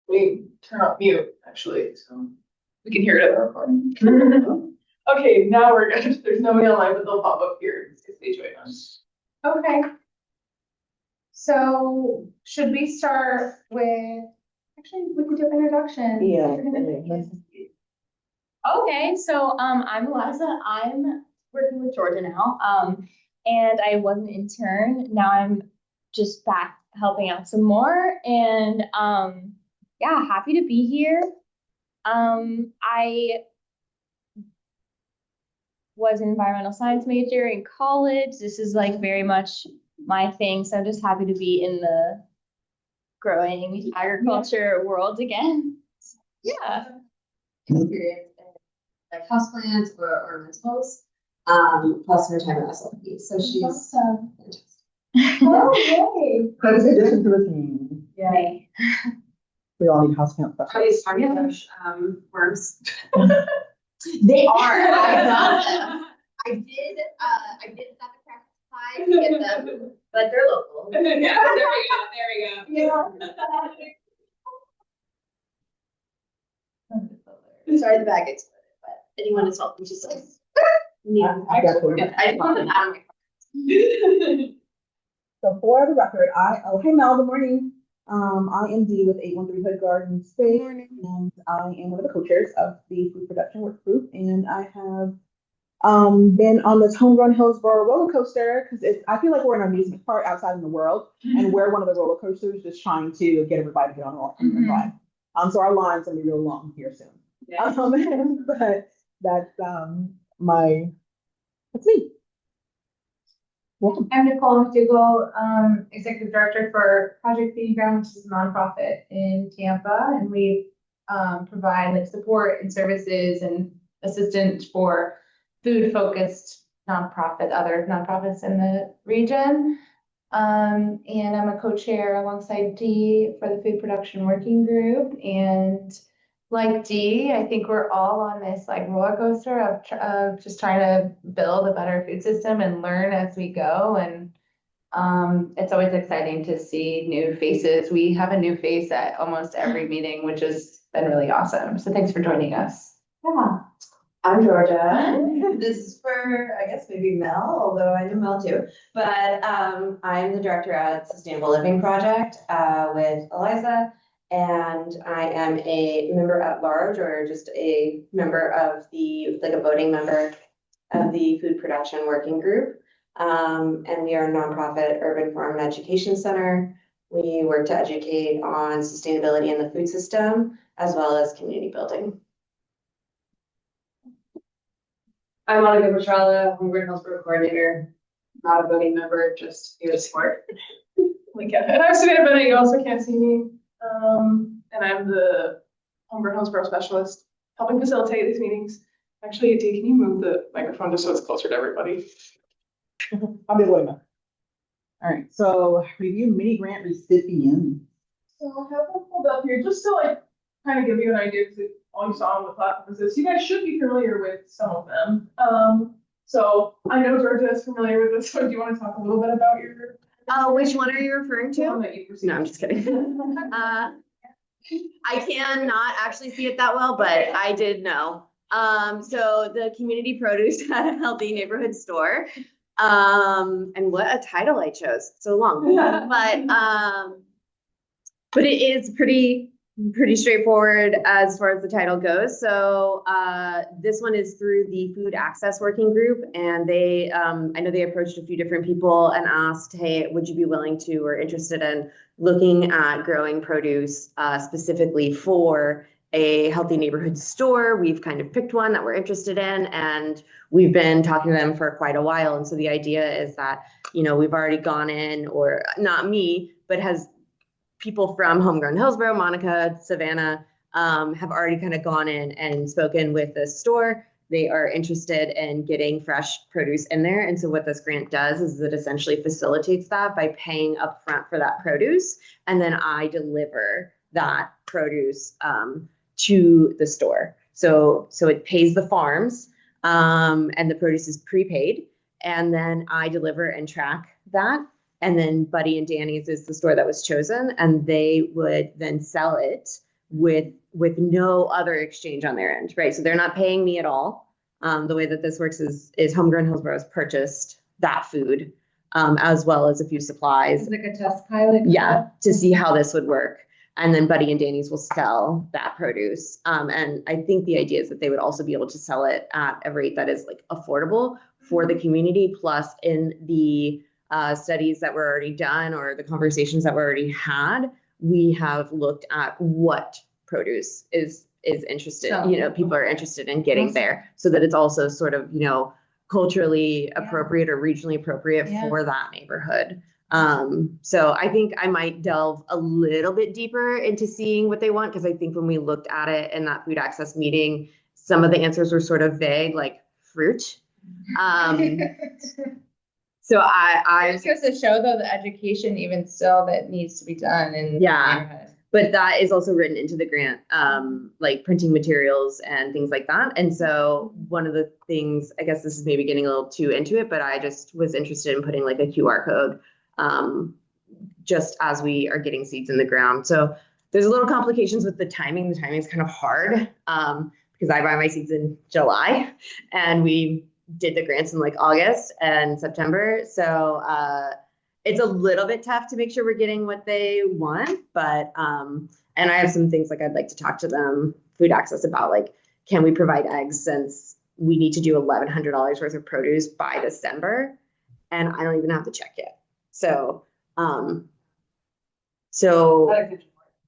We turn off mute, actually, so we can hear it at the recording. Okay, now we're good. There's nobody online, but they'll pop up here if they join us. Okay. So should we start with, actually, we could do introduction. Yeah. Okay, so I'm Eliza. I'm working with Georgia now. And I was an intern. Now I'm just back helping out some more. And yeah, happy to be here. I was an environmental science major in college. This is like very much my thing. So I'm just happy to be in the growing agriculture world again. Yeah. Experience in like houseplants or ornamentals, plus her time at SLP. So she's fantastic. Oh, yay. Quite a good addition to the team. Yay. We all need house camp Are these specialists. worms? They are. I did stop at Craft Supply to get them, but they're local. Yeah, there we go. Yeah. Sorry, the bag exploded, but anyone is welcome. Just like I got one. I just want them out of my car. So for the record, hey Mel, good morning. I am Dee with 813 Hood Garden State, and I am one of the co-chairs of the food production work group, and I have been on this Homegrown Hillsborough roller coaster because I feel like we're an amusement park outside in the world, and we're one of the roller coasters just trying to get everybody to get on the ride. So our line's gonna be real long here soon. Yeah. But that's that's me. Welcome. I'm Nicole McDougall, Executive Director for Project Feeding Ground, which is a nonprofit in Tampa, and we provide like support and services and assistance for food-focused other nonprofits in the region. And I'm a co-chair alongside Dee for the Food Production Working Group. And like Dee, I think we're all on this like roller coaster of just trying to build a better food system and learn as we go. And it's always exciting to see new faces. We have a new face at almost every meeting, which has been really awesome. So thanks for joining us. Yeah. I'm Georgia. This is for, I guess, maybe Mel, although I know Mel too. But I'm the director at Sustainable Living Project with Eliza, and I am a member at large, or just a member of like a voting member of the Food Production Working Group. And we are a nonprofit urban farm and education center. We work to educate on sustainability in the food system, as well as community building. I'm Monica Petrella, Homegrown Hillsborough coordinator, not a voting member, just here to support. Like, and I'm Savannah Bennett, you also can't see me. And I'm the Homegrown Hillsborough specialist, helping facilitate these meetings. Actually, Dee, can you move the microphone just so it's closer to everybody? I'll be waiting. All right, so review mini grant recipients. So I'll have them pulled up here just to like kind of give you an idea, because all you saw on the platform is this. You guys should be familiar with some of them. So I know Georgia is familiar with this. So do you want to talk a little bit about your? Which one are you referring to? No, I'm just kidding. I cannot actually see it that well, but I did know. So the community produce at a healthy neighborhood store. And what a title I chose, so long. But it is pretty straightforward as far as the title goes. So this one is through the Food Access Working Group, and they, I know they approached a few different people and asked, hey, would you be willing to or interested in looking at growing produce specifically for a healthy neighborhood store? We've kind of picked one that we're interested in, and we've been talking to them for quite a while. And so the idea is that, we've already gone in, or not me, but has people from Homegrown Hillsborough, Monica, Savannah, have already kind of gone in and spoken with the store. They are interested in getting fresh produce in there. And so what this grant does is it essentially facilitates that by paying upfront for that produce. And then I deliver that produce to the store. So it pays the farms, and the produce is prepaid. And then I deliver and track that. And then Buddy and Danny's is the store that was chosen, and they would then sell it with no other exchange on their end, right? So they're not paying me at all. The way that this works is Homegrown Hillsborough has purchased that food, as well as a few supplies. It's like a test pilot. Yeah, to see how this would work. And then Buddy and Danny's will sell that produce. And I think the idea is that they would also be able to sell it at a rate that is like affordable for the community. Plus, in the studies that were already done or the conversations that were already had, we have looked at what produce is interested. So- People are interested in getting there, so that it's also sort of culturally appropriate or regionally appropriate for that neighborhood. So I think I might delve a little bit deeper into seeing what they want, because I think when we looked at it in that food access meeting, some of the answers were sort of vague, like fruit. So I It just goes to show though the education even still that needs to be done in the neighborhood. But that is also written into the grant, like printing materials and things like that. And so one of the things, I guess this is maybe getting a little too into it, but I just was interested in putting like a QR code just as we are getting seeds in the ground. So there's a little complications with the timing. The timing is kind of hard because I buy my seeds in July and we did the grants in like August and September. So it's a little bit tough to make sure we're getting what they want, but and I have some things like I'd like to talk to them, food access, about like, can we provide eggs since we need to do $1,100 worth of produce by December, and I don't even have the check yet. So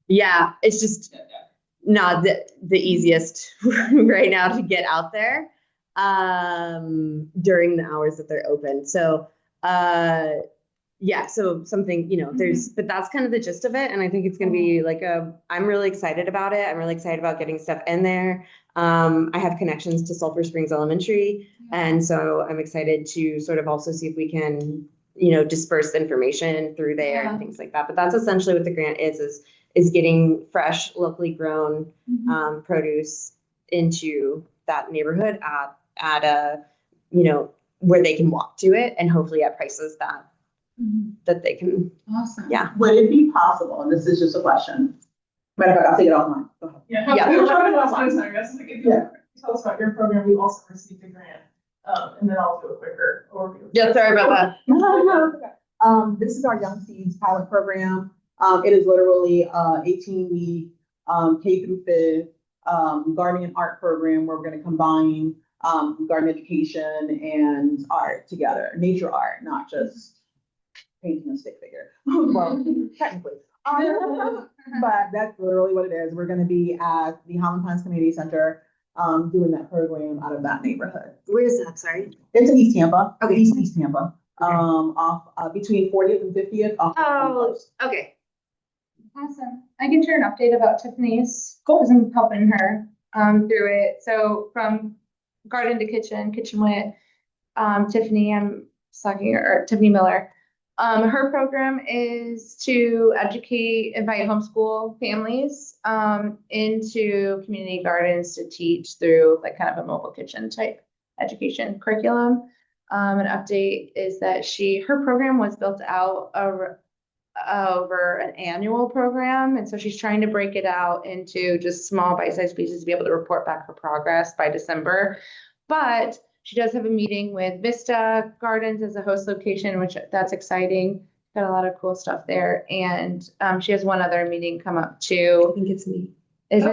yeah, it's just not the easiest right now to get out there during the hours that they're open. So yeah, so something, but that's kind of the gist of it. And I think it's going to be like I'm really excited about it. I'm really excited about getting stuff in there. I have connections to Sulphur Springs Elementary. And so I'm excited to sort of also see if we can, disperse information through there and things like that. But that's essentially what the grant is getting fresh, locally grown produce into that neighborhood at a, where they can walk to it, and hopefully at prices that they can. Awesome. Yeah. Would it be possible, and this is just a question, matter of fact, I'll take it offline. Go ahead. Yeah. We were talking about last time, I guess, like if you tell us about your program, we also received a grant. And then I'll do a quicker overview. Yeah, sorry about that. No. This is our Young Seeds pilot program. It is literally 18-week K through 5th gardening and art program where we're going to combine garden education and art together, nature art, not just painting a stick figure. Well, technically. But that's literally what it is. We're going to be at the Highland Pines Community Center doing that program out of that neighborhood. Where is that? Sorry. It's in East Tampa. Okay. East Tampa. Off between 40th and 50th. Oh, okay. Awesome. I can share an update about Tiffany's. Because I'm helping her through it. So from garden to kitchen with Tiffany, Tiffany Miller. Her program is to invite homeschool families into community gardens to teach through like kind of a mobile kitchen type education curriculum. An update is that her program was built out over an annual program. And so she's trying to break it out into just small bite-sized pieces to be able to report back her progress by December. But she does have a meeting with Vista Gardens as a host location, which that's exciting. Got a lot of cool stuff there. And she has one other meeting come up too. I think it's me. Is it?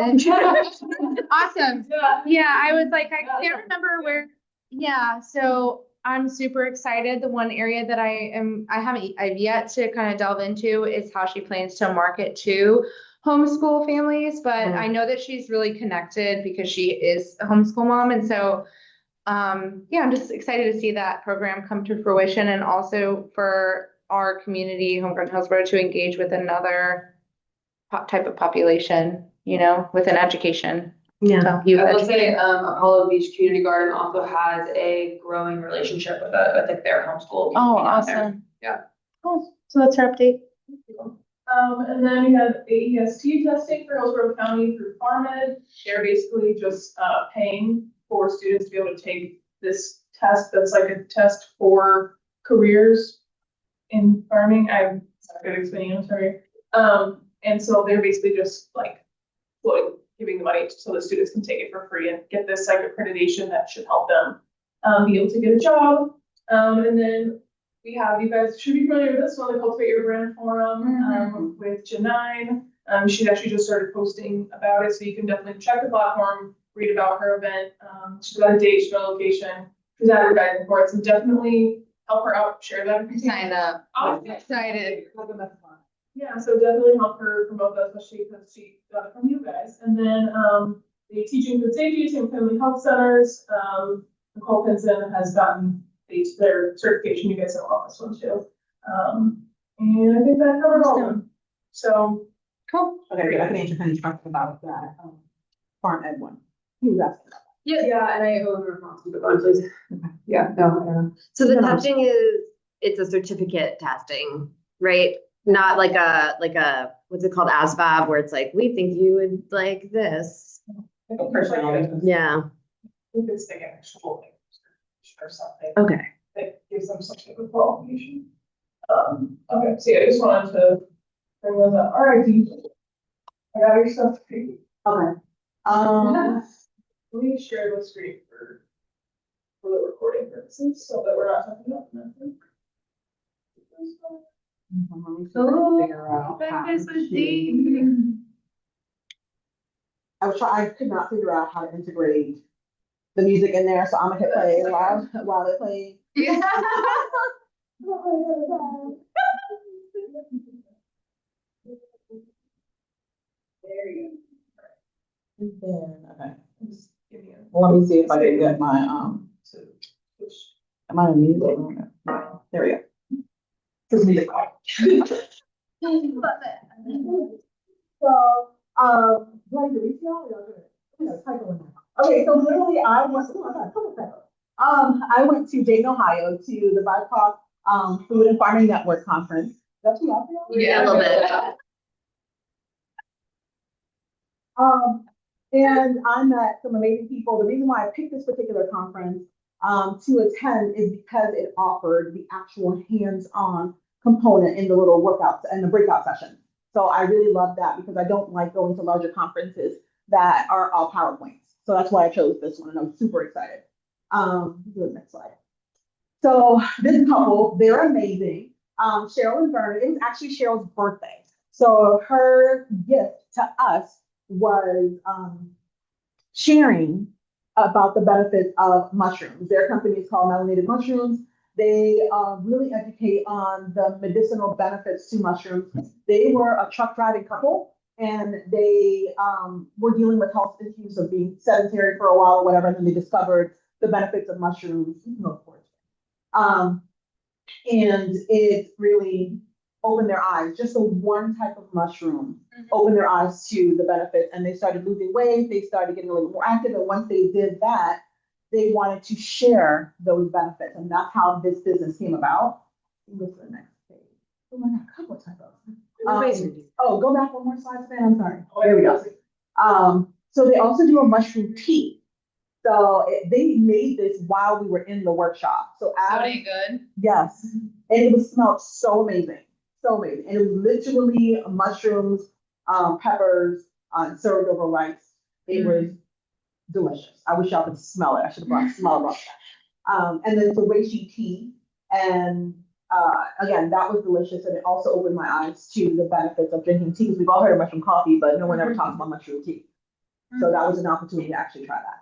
Awesome. Yeah, I was like, I can't remember where. Yeah, so I'm super excited. The one area that I've yet to kind of delve into is how she plans to market to homeschool families. But I know that she's really connected because she is a homeschool mom. And so I'm just excited to see that program come to fruition, and also for our community, Homegrown Hillsborough, to engage with another type of population, within education. Yeah. So, I will say, Apollo Beach Community Garden also has a growing relationship with their homeschool. Oh, community out there. awesome. Yeah. Cool. So that's her update. And then we have AEST testing for Hillsborough County through PharmEd. They're basically just paying for students to be able to take this test that's like a test for careers in farming. I'm not good at explaining, I'm sorry. And so they're basically just like giving the money so the students can take it for free and get this psych accreditation that should help them be able to get a job. And then we have, you guys should be familiar with this one, the Cultivate Your Brand Forum with Janine. She's actually just started posting about it, so you can definitely check the platform, read about her event. She's got a date, she's got a location, she's advertising for it, so definitely help her out, share that. Sign up. Awesome. Excited. Yeah, so definitely help her promote that, especially because she got it from you guys. And then the Teaching Food Safety and Family Health Centers, Nicole Pinson has gotten their certification. You guys have all this one too. And I think that covered all of them. So Cool. Okay, good. I can answer any questions about that, farm ed one. He was asking about Yeah, and I owe him a response, but go on, please. Yeah, no, I don't know. So the testing is, it's a certificate testing, right? Not like a, what's it called, ASVAB, where it's like, we think you would like this. I think there's like Yeah, you could stick an actual link or something okay. that gives them some type of qualification. Okay, so yeah, I just wanted to bring those up. All right, I got your stuff for you. Okay. Let me share the screen for the recording purposes so that we're not talking about nothing. Figure out how to- I could not figure out how to integrate the music in there, so I'm gonna hit play while it plays. There you go. And then, okay, Just give me a. well, let me see if I can get my, to switch. am I on music? There we go. This music. So, do I read y'all? Okay, so literally I went to Dayton, Ohio to the BIPOC Food and Farming Network Conference. That's you out there? Yeah, a little bit. And I met some amazing people. The reason why I picked this particular conference to attend is because it offered the actual hands-on component in the little workouts and the breakout sessions. So I really love that because I don't like going to larger conferences that are all PowerPoints. So that's why I chose this one and I'm super excited. Do the next slide. So this couple, they're amazing. Cheryl and Vernon, it was actually Cheryl's birthday. So her gift to us was sharing about the benefits of mushrooms. Their company is called Melanated Mushrooms. They really educate on the medicinal benefits to mushrooms. They were a truck driving couple and they were dealing with health issues of being sedentary for a while or whatever, and then they discovered the benefits of mushrooms, of course. And it really opened their eyes. Just the one type of mushroom opened their eyes to the benefits, and they started losing weight. They started getting a little more active, and once they did that, they wanted to share those benefits, and that's how this business came about. Go to the next page. Oh my God, a couple of typos. Oh, go back one more slide, Stan. I'm sorry. Oh, there we go. So they also do a mushroom tea. So they made this while we were in the workshop. So good. yes, and it was smelled so amazing, so amazing. And it was literally mushrooms, peppers, served over rice. It was delicious. I wish y'all could smell it. I should have brought that. And then the reishi tea, and again, that was delicious, and it also opened my eyes to the benefits of drinking tea. Because we've all heard of mushroom coffee, but no one ever talks about mushroom tea. So that was an opportunity to actually try that.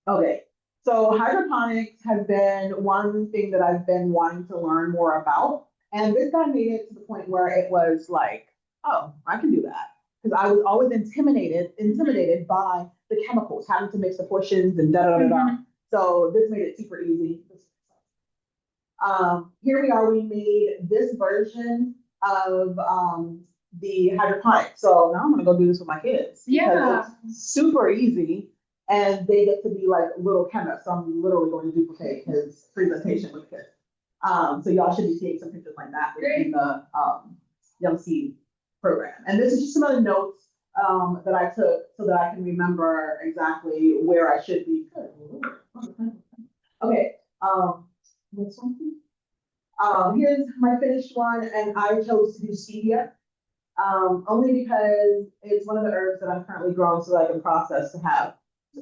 Okay, so hydroponics has been one thing that I've been wanting to learn more about. And this guy made it to the point where it was like, oh, I can do that. Because I was always intimidated by the chemicals, having to mix the portions and da-da-da-da. So this made it super easy. Here we are, we made this version of the hydroponics. So now I'm gonna go do this with my kids. Yeah. It's super easy. And they get to be like little chemists. So I'm literally going to duplicate his presentation with kids. So y'all should be seeing some pictures like that within the Young Seed program. And this is just some other notes that I took so that I can remember exactly where I should be. Okay, this one. Here's my finished one, and I chose to do stevia. only because it's one of the herbs that I'm currently growing so that I can process to have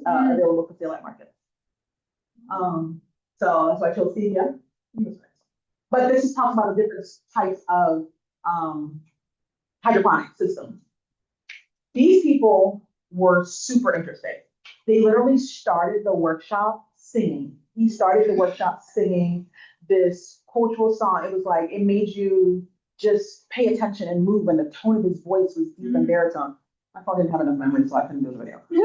available for sale at market. So that's why I chose stevia. But this is talking about the different types of hydroponic systems. These people were super interested. They literally started the workshop singing. He started the workshop singing this cultural song. It was like, it made you just pay attention and move, and the tone of his voice was deep and baritone. My phone didn't have enough memory, so I couldn't do the video. He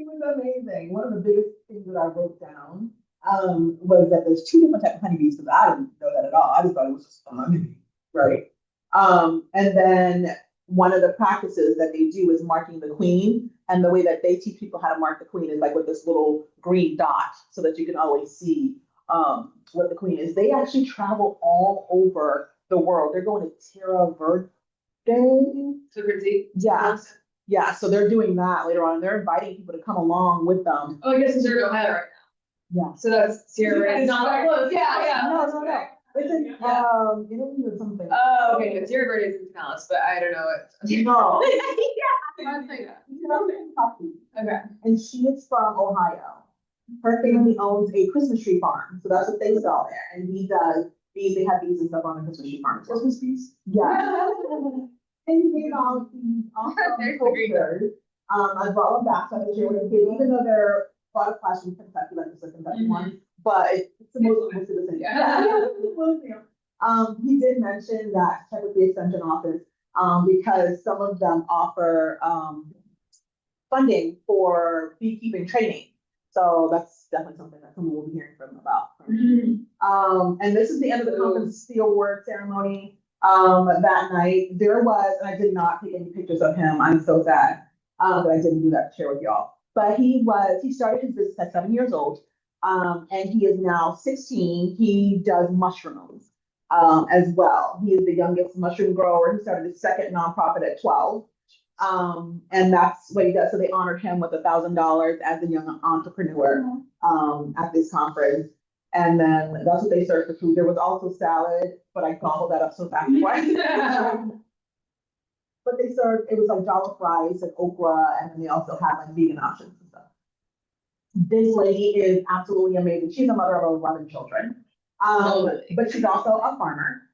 was amazing. One of the biggest things that I wrote down was that there's two different types of honeybees, because I didn't know that at all. I just thought it was just a honeybee, right? And then one of the practices that they do is marking the queen. And the way that they teach people how to mark the queen is like with this little green dot so that you can always see what the queen is. They actually travel all over the world. They're going to Terra Verde. Yeah. Yeah, so they're doing that later on. They're inviting people to come along with them. Oh, I guess it's Zergo Head right now. Yeah. So that's Sierra Verde. It's not that close. Yeah. No. It's in, Italy or something. Oh, okay, no, Sierra Verde is in Pinellas, but I don't know it. No. Okay. And she is from Ohio. Her family owns a Christmas tree farm, so that's what they sell there. And he does bees. They have bees and stuff on the Christmas tree farm. Christmas bees? Yeah. And he made all these awesome posters. I brought them back so I can share with the kids, even though they're butterflies from Kentucky, like the Kentucky one. But it's the most the thing. He did mention that check with the extension office because some of them offer funding for beekeeping training. So that's definitely something that someone will be hearing from about. And this is the end of the conference steel award ceremony. That night there was, and I did not take any pictures of him. I'm so sad that I didn't do that to share with y'all. But he started his business at 7 years old. And he is now 16. He does mushrooms as well. He is the youngest mushroom grower. He started his second nonprofit at 12. And that's what he does. So they honored him with $1,000 as a young entrepreneur at this conference. And then that's what they served for food. There was also salad, but I gobbled that up so fast. But they served, it was like jollof rice and okra, and then they also had like vegan options and stuff. This lady is absolutely amazing. She's a mother of 11 children, but she's also a farmer.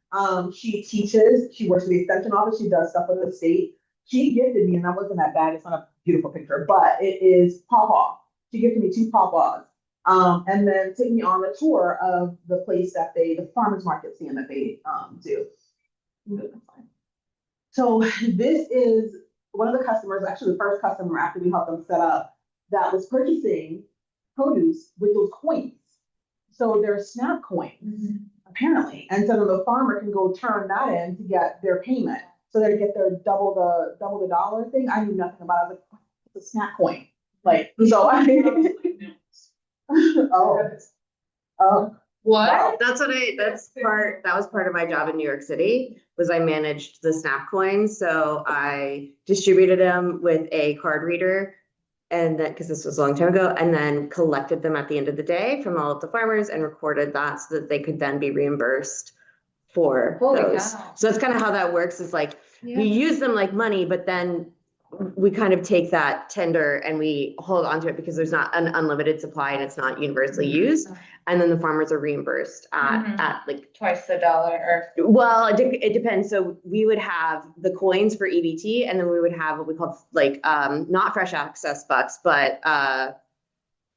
She teaches, she works in the extension office, she does stuff with the state. She gifted me, and that wasn't that bad, it's not a beautiful picture, but it is pawpaw. She gifted me 2 pawpaws. And then took me on the tour of the place that the farmers market scene that they do. So this is one of the customers, actually the first customer after we helped them set up, that was purchasing produce with those coins. So they're SNAP coins, apparently. And so the farmer can go turn that in to get their payment. So they get their double the dollar thing. I knew nothing about it. I was like, it's a SNAP coin. Like, so I What? Wow. That was part of my job in New York City, was I managed the SNAP coins. So I distributed them with a card reader, and then, because this was a long time ago, and then collected them at the end of the day from all of the farmers and recorded that so that they could then be reimbursed for those. Cow. So that's kind of how that works, is like, we use them like money, but then we kind of take that tender and we hold onto it because there's not an unlimited supply and it's not universally used. And then the farmers are reimbursed at like Twice the dollar well, it depends. So we would have the coins for EBT, and then we would have what we call like not fresh access bucks, but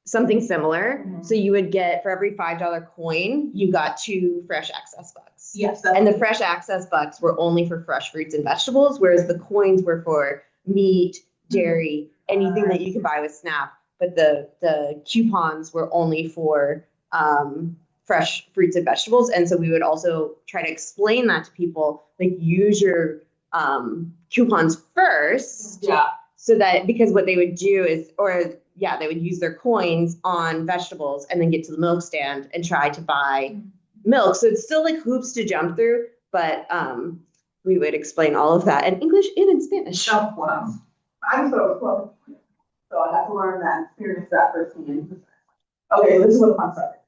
something similar. So you would get, for every $5 coin, you got 2 fresh access bucks. Yes. And the fresh access bucks were only for fresh fruits and vegetables, whereas the coins were for meat, dairy, anything that you could buy with SNAP. But the coupons were only for fresh fruits and vegetables. And so we would also try to explain that to people, like, use your coupons first. Yeah. So that, because what they would do is, they would use their coins on vegetables and then get to the milk stand and try to buy milk. So it's still like hoops to jump through, but we would explain all of that in English and in Spanish. Oh, wow. I just thought it was cool. So I had to learn that, experience that firsthand. Okay, this is what I'm sorry.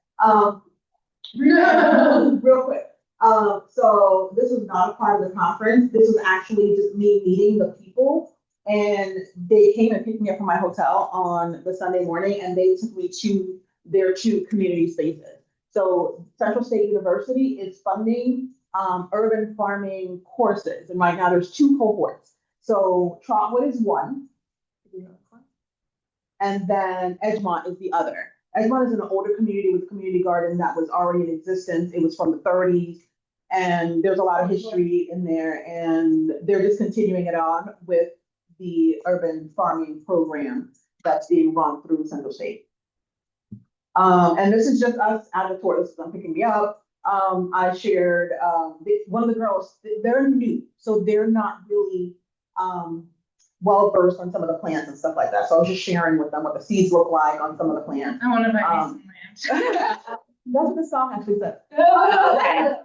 Real quick. So this was not a part of the conference. This was actually just me meeting the people. And they came and picked me up from my hotel on the Sunday morning and they took me to their two community spaces. So Central State University is funding urban farming courses. And right now there's two cohorts. So Trotwood is one. And then Edgemont is the other. Edgemont is an older community with a community garden that was already in existence. It was from the 30s. And there's a lot of history in there. And they're just continuing it on with the urban farming program that's being run through Central State. And this is just us out of the tour. This is them picking me up. I shared one of the girls, they're new, so they're not really well versed on some of the plants and stuff like that. So I was just sharing with them what the seeds look like on some of the plants. I want to buy some land. That's what the song actually said. I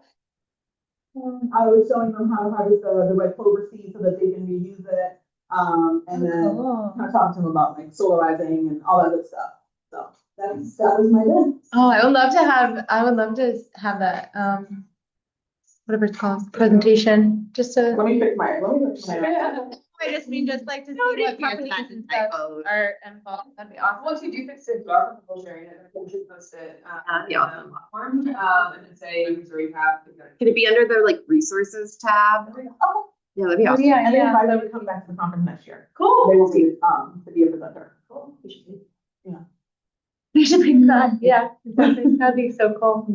was showing them how to harvest the red clover seed so that they can reuse it. And then kind of talking to them about like solarizing and all that good stuff. So that was my day. Oh, I would love to have that, whatever it's called, presentation, just to. Let me fix my. I just mean just like to see what companies and stuff are involved. That'd be awesome. Once you do fix it, you are comfortable sharing it, we should post it on the Yeah. platform, and then say, so you have. Can it be under the like resources tab? Yeah, that'd be awesome. Yeah, And then yeah. invite them to come back to the conference next year. Cool. They will see to be a presenter. Cool. We should do. You should bring that, yeah, that'd be so cool.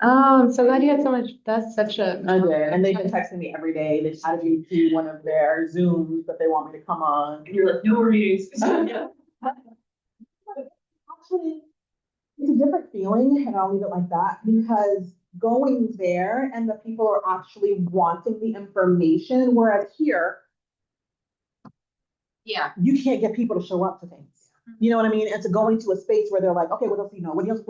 Oh, I'm so glad you had so much, that's such a. I did, and they've been texting me every day. They added me to one of their Zooms that they want me to come on. And you're like, no worries. Actually, it's a different feeling, and I'll leave it like that, because going there and the people are actually wanting the information, whereas here, Yeah. you can't get people to show up to things. You know what I mean? And to go into a space where they're like, okay, what else do you know? What else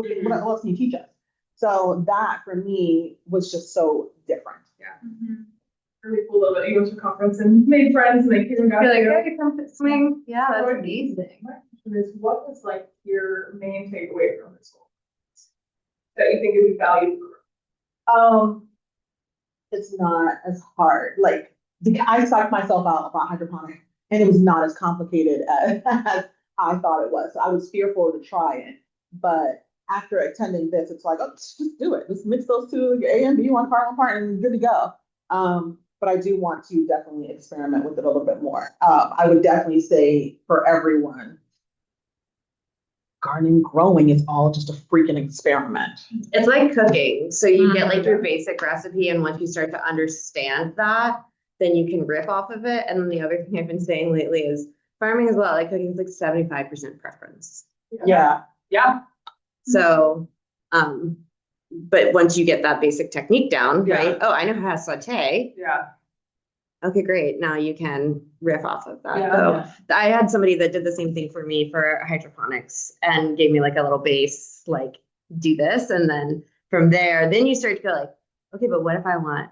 can you teach us? So that for me was just so different. Really cool though that you went to a conference and made friends and like even got Feel like, to. hey, come swing, yeah, that's amazing. My question is, what was like your main takeaway from this whole that you think would be valuable? It's not as hard. Like I psyched myself out about hydroponics, and it was not as complicated as I thought it was. So I was fearful to try it, but after attending this, it's like, oh, just do it. Just mix those two, A and B, one part, and good to go. But I do want to definitely experiment with it a little bit more. I would definitely say for everyone, gardening, growing is all just a freaking experiment. It's like cooking. So you get like your basic recipe, and once you start to understand that, then you can riff off of it. And then the other thing I've been saying lately is farming as well. Like cooking is like 75% preference. Yeah. Yeah. So, but once you get that basic technique down, Yeah. right? Oh, I know how to saute. Yeah. Okay, great. Now you can riff off of that. Yeah. So I had somebody that did the same thing for me for hydroponics and gave me like a little base, like do this. And then from there, then you start to go like, okay, but what if I want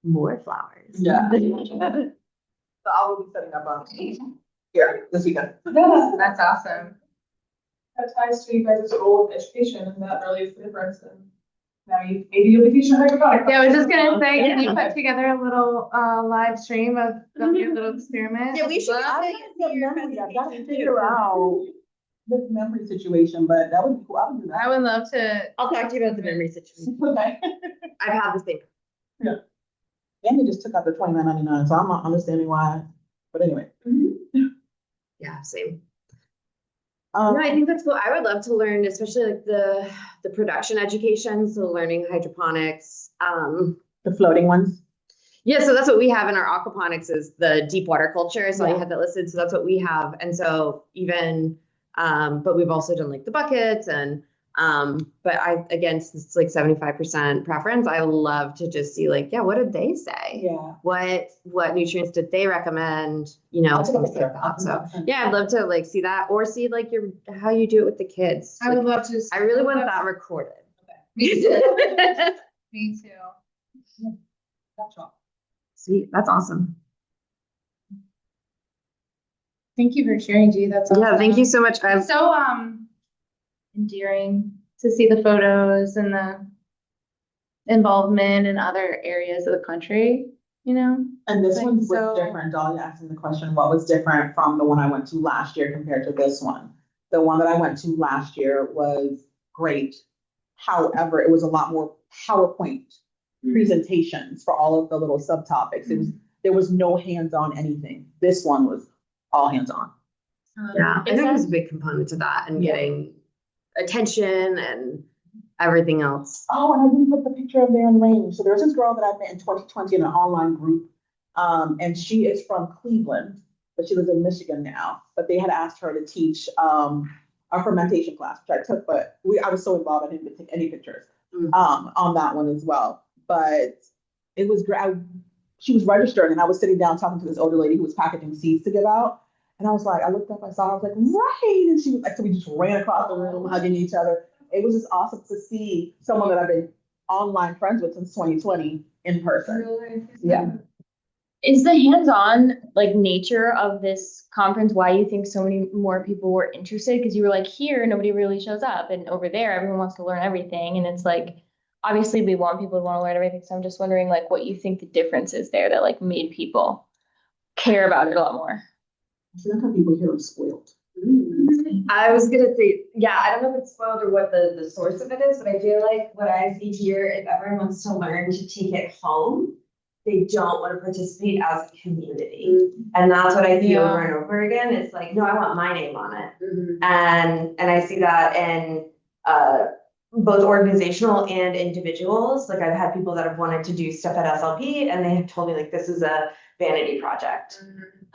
more flowers? Yeah. So I will be setting up here this weekend. That's awesome. That ties to you guys' goal of education, and that really is the difference. And now maybe you'll be teaching hydroponics. Yeah, I was just gonna say, can you Yeah. put together a little live stream of your little experiment? Yeah, we should. I don't have memory. I've got to figure out this memory situation, but that would be cool. I would do that. I would love to. I'll talk to you about the memory situation. Okay. I've had the same. And they just took out the $29.99, so I'm not understanding why. But anyway. Yeah, same. No, I think that's cool. I would love to learn, especially like the production education. So learning hydroponics. The floating ones. Yeah, so that's what we have in our aquaponics is the deep water culture. So Yeah. I had that listed. So that's what we have. And so even, but we've also done like the buckets and, but again, since it's like 75% preference, I love to just see like, yeah, what did they say? Yeah. What nutrients did they recommend? You know, I'll take a things picture. like that. So yeah, I'd love to like see that or see like how you do it with the kids. I would Like, love to. I really want that recorded. Me too. Me too. That's all. Sweet. That's awesome. Thank you for sharing, G. That's awesome. Yeah, thank you so much. I've So endearing to see the photos and the involvement in other areas of the country, you know? And this Like, one was so- different. Dahlia asked me the question, what was different from the one I went to last year compared to this one? The one that I went to last year was great. However, it was a lot more PowerPoint presentations for all of the little subtopics. There was no hands-on anything. This one was all hands-on. Yeah, I Is think that- there's a big component to that and Yeah. getting attention and everything else. Oh, and I didn't put the picture of Van Range. So there's this girl that I met in 2020 in an online group. And she is from Cleveland, but she lives in Michigan now. But they had asked her to teach a fermentation class, which I took, but I was so involved, I didn't take any pictures on that one as well. But it was great. She was registered and I was sitting down talking to this older lady who was packaging seeds to give out. And I was like, I looked up, I saw her, I was like, right. And she was like, so we just ran across the room hugging each other. It was just awesome to see someone that I've been online friends with since 2020 in person. Yeah. Is the hands-on like nature of this conference why you think so many more people were interested? Because you were like, here, nobody really shows up, and over there, everyone wants to learn everything. And it's like, obviously, we want people to want to learn everything. So I'm just wondering, like, what you think the difference is there that like made people care about it a lot more. I feel like how people here are spoiled. I was gonna say, yeah, I don't know if it's spoiled or what the source of it is, but I feel like what I see here, if everyone wants to learn to take it home, they don't want to participate as a community. And that's what I see over and over again. It's like, no, I want my name on it. And I see that in both organizational and individuals. Like I've had people that have wanted to do stuff at SLP and they have told me like, this is a vanity project.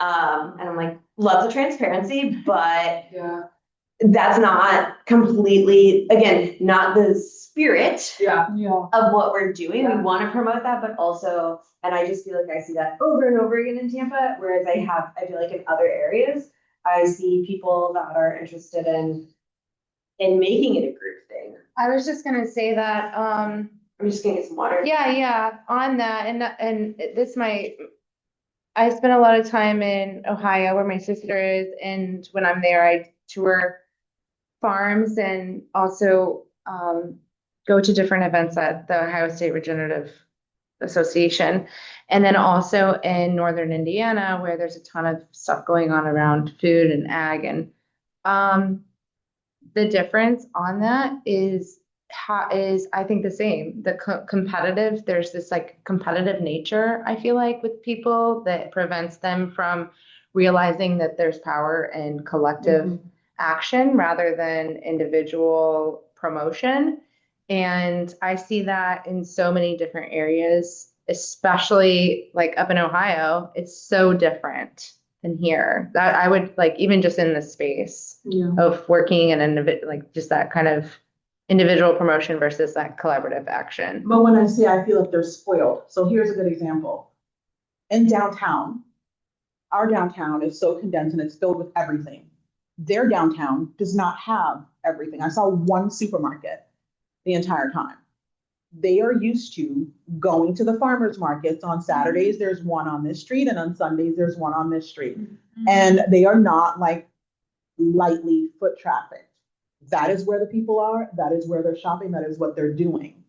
And I'm like, lots of transparency, but Yeah. that's not completely, again, not the spirit Yeah. of what we're doing. We want to promote that, but also, and I just feel like I see that over and over again in Tampa, whereas I feel like in other areas, I see people that are interested in making it a group thing. I was just gonna say that, I'm just gonna get some water. yeah, on that, and this might, I spend a lot of time in Ohio where my sister is, and when I'm there, I tour farms and also go to different events at the Ohio State Regenerative Association. And then also in Northern Indiana, where there's a ton of stuff going on around food and ag. And the difference on that is I think the same. The competitive, there's this like competitive nature, I feel like, with people that prevents them from realizing that there's power in collective action rather than individual promotion. And I see that in so many different areas, especially like up in Ohio. It's so different than here. That I would like, even just in the space of working and like just that kind of individual promotion versus that collaborative action. But when I say I feel like they're spoiled, so here's a good example. In downtown, our downtown is so condensed and it's filled with everything. Their downtown does not have everything. I saw one supermarket the entire time. They are used to going to the farmers markets. On Saturdays, there's one on this street, and on Sundays, there's one on this street. And they are not like lightly foot trafficked. That is where the people are. That is where they're shopping. That is what they're doing.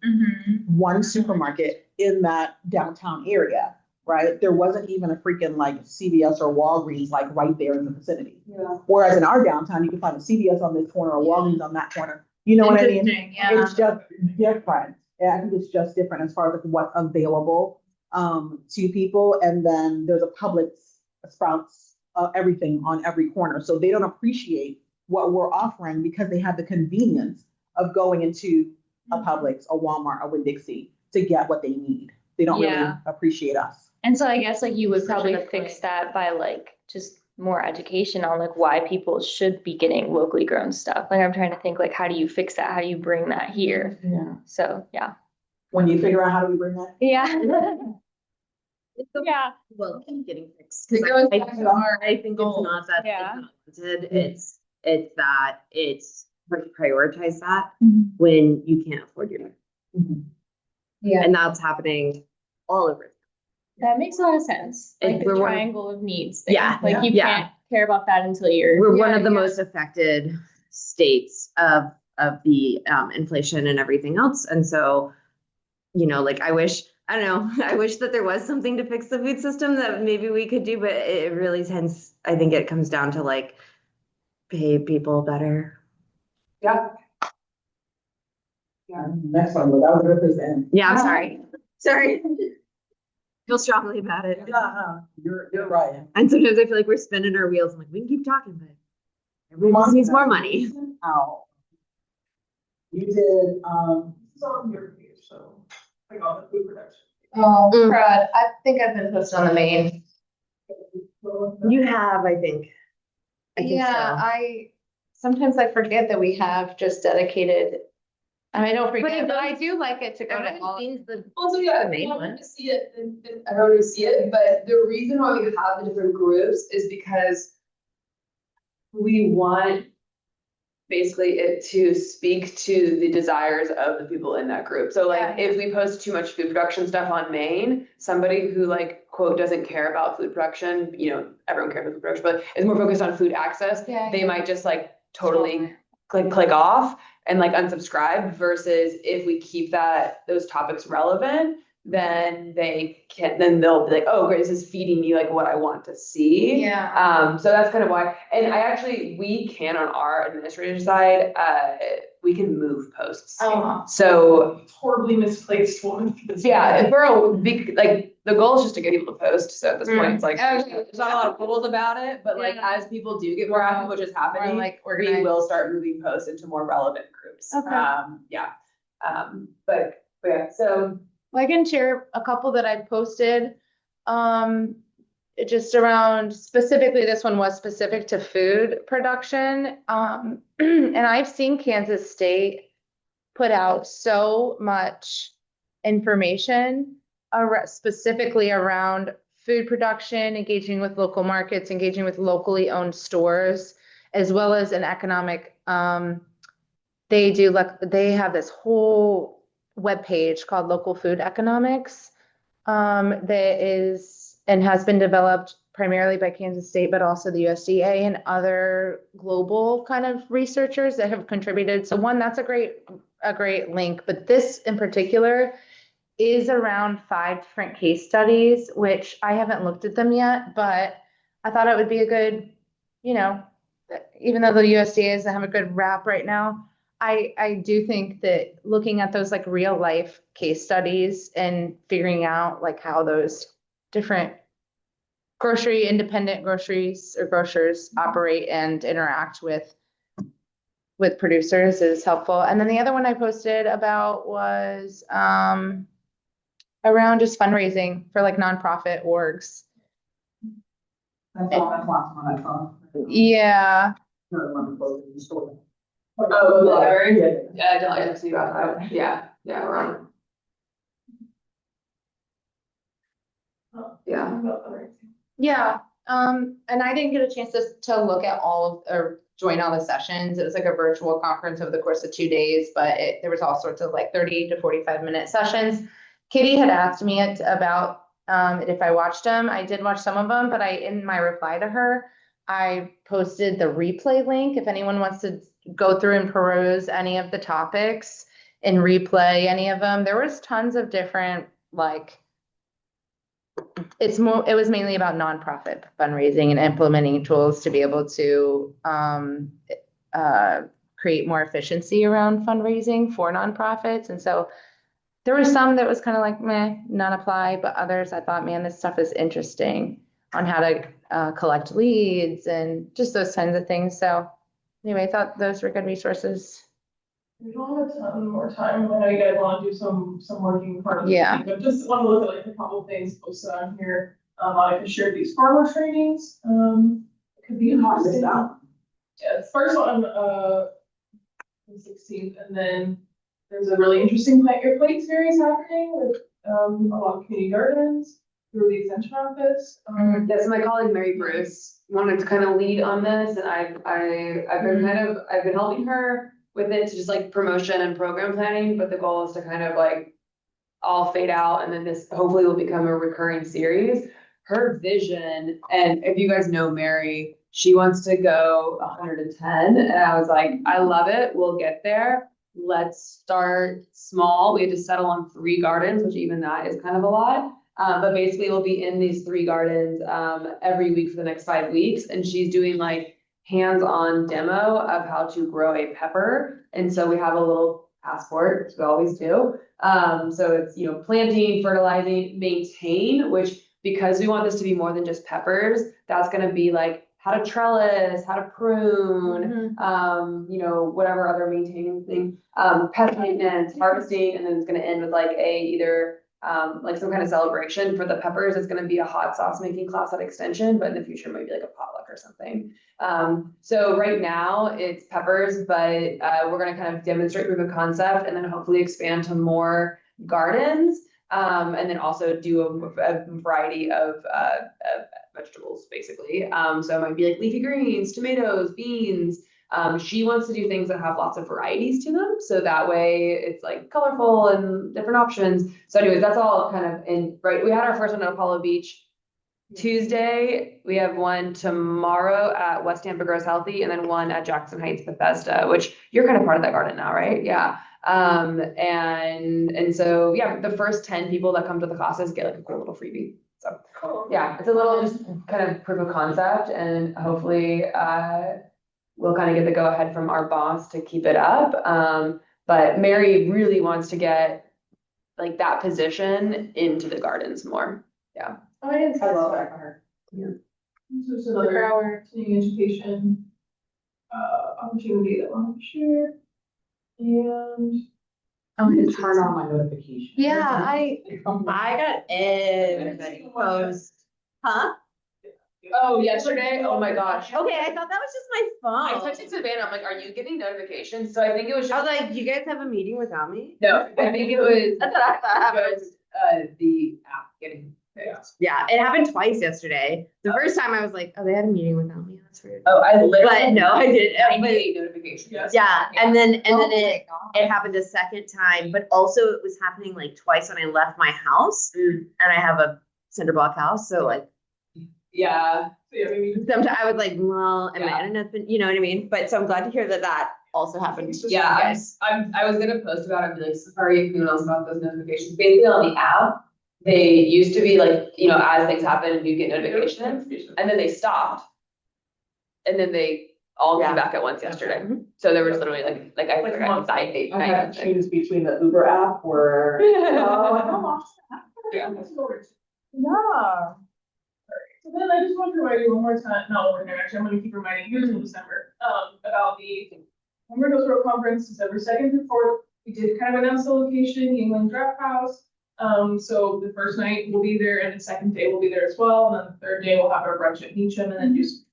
One supermarket in that downtown area, right? There wasn't even a freaking like CVS or Walgreens like right there in the vicinity. Whereas in our downtown, you can find a CVS on this corner or Walgreens on that corner. You know what I mean? Yeah. It's just different. Yeah, I think it's just different as far as like what's available to people. And then there's a Publix, a Sprouts, everything on every corner. So they don't appreciate what we're offering because they have the convenience of going into a Publix, a Walmart, a Winn-Dixie to get what they need. They don't really appreciate us. And so I guess like you would probably fix that by like just more education on like why people should be getting locally grown stuff. Like I'm trying to think like, how do you fix that? How do you bring that here? Yeah. So yeah. When you figure out how do we bring that? Yeah. Well, keep getting fixed. It goes back to our I think it's not that it's not wanted. It's that it's hard to prioritize that when you can't afford your life. Yeah. And that's happening all over. That makes a lot of sense. And Like the we're one of- triangle of needs thing. Yeah, Like you yeah. can't care about that until you're. We're one of the most affected states of the inflation and everything else. And so you know, like I don't know, I wish that there was something to fix the food system that maybe we could do, but it really tends, I think it comes down to like pay people better. Yeah. Next one, without represent. Yeah, I'm sorry. Sorry. Feel strongly about it. You're right. And sometimes I feel like we're spinning our wheels. I'm like, we can keep talking, but everyone just needs more money. Out. You did, This is on your page, so like all the food production. Oh, Mm. crud. I think I've been posted on the main. You have, I think. I think Yeah, so. sometimes I forget that we have just dedicated. I mean, I don't But forget, it but does- I do like it to go to all. Also, yeah, The main I one. want to see it, and everyone to see it, but the reason why we have the different groups is because we want basically it to speak to the desires of the people in that group. So like, Yeah. if we post too much food production stuff on Maine, somebody who like, quote, doesn't care about food production, you know, everyone cares about food production, but is more focused on food access, Yeah, they yeah. might just like totally click off and like unsubscribe, versus if we keep those topics relevant, then they'll be like, oh, great, this is feeding me like what I want to see. Yeah. So that's kind of why, and we can on our administrative side, we can move posts. Oh. So It's horribly misplaced one. yeah, like the goal is just to get people to post. So at this point, it's like, Okay. there's not a lot of rules about it, but like Yeah. as people do get more active, which is Or happening, like we organized. will start moving posts into more relevant groups. Okay. Yeah. But yeah, so Well, I can share a couple that I posted. Just around, specifically, this one was specific to food production. And I've seen Kansas State put out so much information specifically around food production, engaging with local markets, engaging with locally owned stores, as well as an economic, they have this whole webpage called Local Food Economics, that is and has been developed primarily by Kansas State, but also the USDA and other global kind of researchers that have contributed. So one, that's a great link, but this in particular is around 5 different case studies, which I haven't looked at them yet, but I thought it would be a good, you know, even though the USDA doesn't have a good rap right now, I do think that looking at those like real life case studies and figuring out like how those different independent groceries or grocers operate and interact with producers is helpful. And then the other one I posted about was around just fundraising for like nonprofit orgs. That's all, that's last one I saw. Yeah. Another one posted in the store. oh, the library. Yeah. Yeah, I don't see about that. Yeah, we're on. Yeah. Yeah, and I didn't get a chance to look at or join all the sessions. It was like a virtual conference over the course of 2 days, but there was all sorts of like 30 to 45-minute sessions. Kitty had asked me about if I watched them. I did watch some of them, but in my reply to her, I posted the replay link if anyone wants to go through and peruse any of the topics and replay any of them. There was tons of different like. It was mainly about nonprofit fundraising and implementing tools to be able to create more efficiency around fundraising for nonprofits. And so there were some that was kind of like, meh, not apply, but others I thought, man, this stuff is interesting on how to collect leads and just those kinds of things. So anyway, I thought those were good resources. We don't have a ton more time. I know you guys want to do some working part of the Yeah. meeting, but just want to look at like a couple of things posted on here. I could share these farmer trainings. It could be interesting. Yeah, the first one, the 16th, and then there's a really interesting Plant Your Plate series happening with a lot of community gardens through the extension office. Yes, my colleague Mary Bruce wanted to kind of lead on this, and I've been helping her with it to just like promotion and program planning, but the goal is to kind of like all fade out, and then this hopefully will become a recurring series. Her vision, and if you guys know Mary, she wants to go 110, and I was like, I love it, we'll get there. let's start small. We had to settle on 3 gardens, which even that is kind of a lot. But basically we'll be in these 3 gardens, every week for the next 5 weeks. And she's doing like hands-on demo of how to grow a pepper. And so we have a little passport, which we always do. So it's, planting, fertilizing, maintain, which because we want this to be more than just peppers, that's gonna be like how to trellis, how to prune, whatever other maintaining thing, pest maintenance, harvesting, and then it's gonna end with like either like some kind of celebration. For the peppers, it's gonna be a hot sauce making class at Extension, but in the future, maybe like a potluck or something. So right now it's peppers, but we're gonna kind of demonstrate proof of concept and then hopefully expand to more gardens. And then also do a variety of vegetables, basically. So it might be like leafy greens, tomatoes, beans. She wants to do things that have lots of varieties to them. So that way it's like colorful and different options. So anyways, that's all kind of right. We had our first one at Apollo Beach Tuesday. We have one tomorrow at West Tampa Grows Healthy, and then one at Jackson Heights Bethesda, which you're kind of part of that garden now, right? Yeah. And so, yeah, the first 10 people that come to the classes get like a cool little freebie. So yeah, it's a little just kind of proof of concept, and hopefully, we'll kind of get the go ahead from our boss to keep it up. But Mary really wants to get like that position into the gardens more. Yeah. Oh, I didn't. I love that for her. This is another continuing education opportunity that I want to share. And Turn on my notifications. Yeah, I got everybody post. Huh? Oh, yesterday? Oh my gosh. Okay, I thought that was just my I phone. texted Savannah, I'm like, are you getting notifications? So I think it was I was just, like, you guys have a meeting without me? no, I think it was, That's what I thought happened. the app getting fixed. Yeah, it happened twice yesterday. The first time I was like, oh, they had a meeting without me. That's weird. Oh, I But literally. no, I didn't. But- 98 notifications. Yes. Yeah, and then Oh it happened a second time, but also it was happening like twice when I left my house, and I have a cinder block house, so like Yeah. so yeah, maybe sometimes I would like, well, and my Yeah. internet's been, you know what I mean? But so I'm glad to hear that that also happened. Yeah, guys. I was gonna post about it and be like, sorry if anyone else about those notifications. Basically on the app, they used to be like, as things happen, you get notifications, and then they stopped. And then they all came Yeah. back at once yesterday. Mhm. So there was literally like I Like forgot months. anxiety. I have to choose between the Uber app or. Yeah. Yeah. So then I just want to remind you one more time, no, actually, I'm gonna keep reminding you until December, about the Homegrown Hillsborough Conference, December 2nd through 4th. We did kind of announce the location, Yingling Draft House. So the first night we'll be there, and the second day we'll be there as well, and then the third day we'll have our brunch at Beecham and then do some.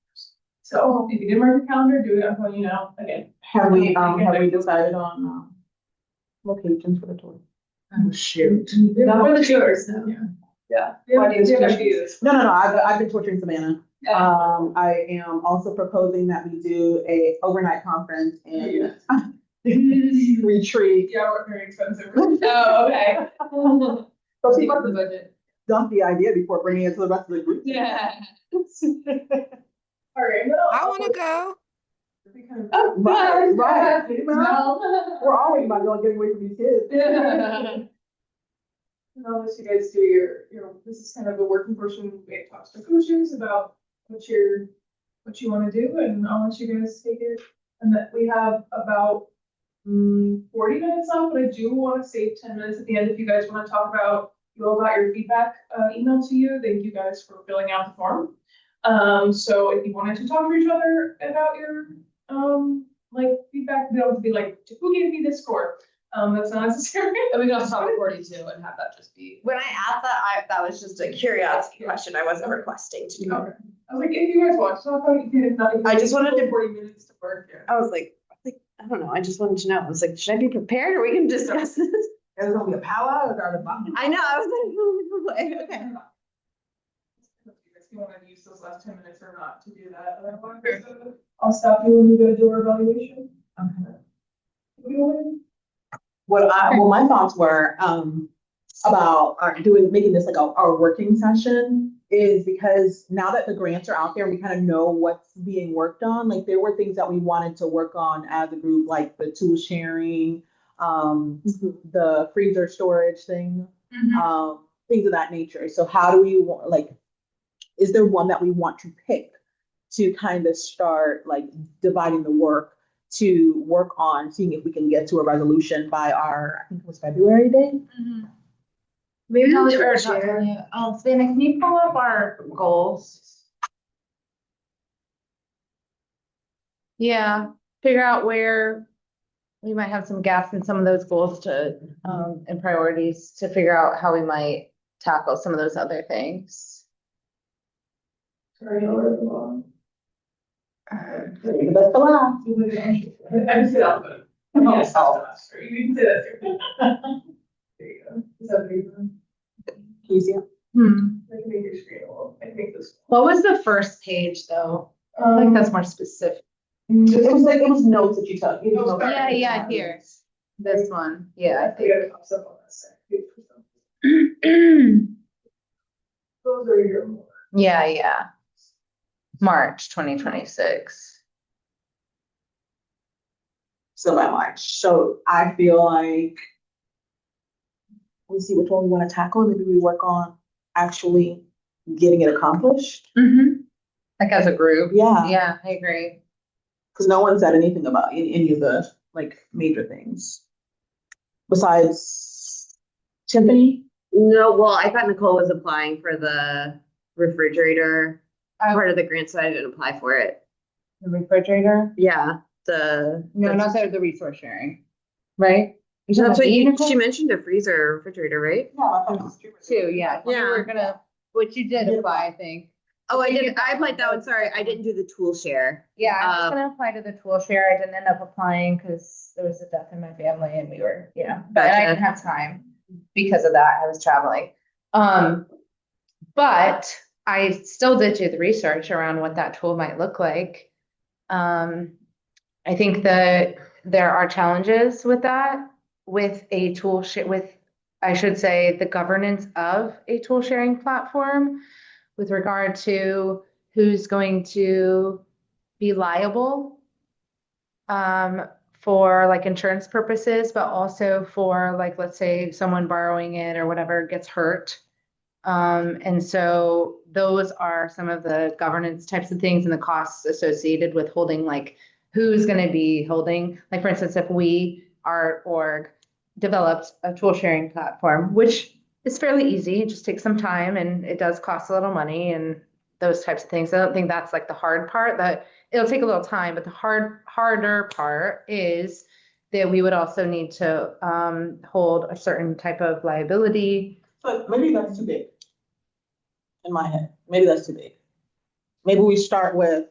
So if you didn't mark your calendar, do it, I'm telling you now, again. Have we decided on, locations for the tour? Oh, shoot. Not for the tours, no. Yeah. Yeah, we have ideas. No, I've been torturing Savannah. I am also proposing that we do a overnight conference and retreat. Yeah, we're very expensive. Oh, okay. So she What's must the have budget? dumped the idea before bringing it to the rest of the group. Yeah. All right. I want to go. Right. No. We're always about going getting away from these kids. And I'll let you guys do this is kind of a working portion. We have talks to coaches about what you want to do, and I'll let you guys take it. And that we have about 40 minutes left, but I do want to save 10 minutes at the end if you guys want to talk about, you all got your feedback email to you. Thank you guys for filling out the form. So if you wanted to talk to each other about your feedback, be able to be like, who gave me this score? That's not necessary. And we can also talk 42 and have that just be. When I asked that, that was just a curiosity question. I wasn't requesting to do. Okay. I was like, if you guys want to talk about it, you can. If not, you can I just wanted to- 40 minutes to work here. I was like, I don't know. I just wanted to know. I was like, should I be prepared or we can discuss this? There's gonna be a powwow or a bomb. I know. I was like, okay. If you want to use those last 10 minutes or not to do that, I'll stop you when we go do our evaluation. Well, my thoughts were, about making this like our working session is because now that the grants are out there, we kind of know what's being worked on. Like there were things that we wanted to work on as a group, like the tool sharing, the freezer storage thing, things of that nature. So how do we want, like, is there one that we want to pick to kind of start like dividing the work to work on seeing if we can get to a resolution by our, I think it was February date? Maybe No, the or tool not, share. yeah. Oh, Savannah, can you pull up our goals? Yeah, figure out where we might have some gaps in some of those goals to, and priorities to figure out how we might tackle some of those other things. Sorry, I'll read them all. Maybe that's the last. I just sit out, but. Oh, oh. You can say that too. There you go. Is that what you're doing? Can you see it? I can make your screen a little, I can make this. What was the first page though? I think that's more specific. It was like, it was notes that you took. It was Oh, notes. sorry. Yeah, here. This one, yeah, I I think. got it pops up on that side. Those are your. Yeah. March 2026. So by March. So I feel like we see which one we want to tackle, and maybe we work on actually getting it accomplished. Like as a group. Yeah. Yeah, I agree. Because no one said anything about any of the like major things. Besides Tiffany. No, well, I thought Nicole was applying for the refrigerator part of the grant, so I didn't apply for it. The refrigerator? Yeah, No, not the resource sharing, right? that's what she mentioned, a freezer or refrigerator, right? Yeah, I thought it was Two, yeah. You Yeah. were gonna, which you did apply, I think. Oh, I You did. did that I applied one. that one. Sorry, I didn't do the tool share. Yeah, I was gonna apply to the tool share. I didn't end up applying because there was a death in my family and we were, but I Gotcha. didn't have time because of that. I was traveling. But I still did do the research around what that tool might look like. I think that there are challenges with that, with a tool with, I should say, the governance of a tool sharing platform with regard to who's going to be liable for like insurance purposes, but also for like, let's say someone borrowing it or whatever gets hurt. And so those are some of the governance types of things and the costs associated with holding, like who's going to be holding, like for instance, if we, our org, developed a tool sharing platform, which is fairly easy, it just takes some time and it does cost a little money and those types of things. I don't think that's like the hard part, that it'll take a little time, but the harder part is that we would also need to hold a certain type of liability. But maybe that's too big. In my head, maybe that's too big. Maybe we start with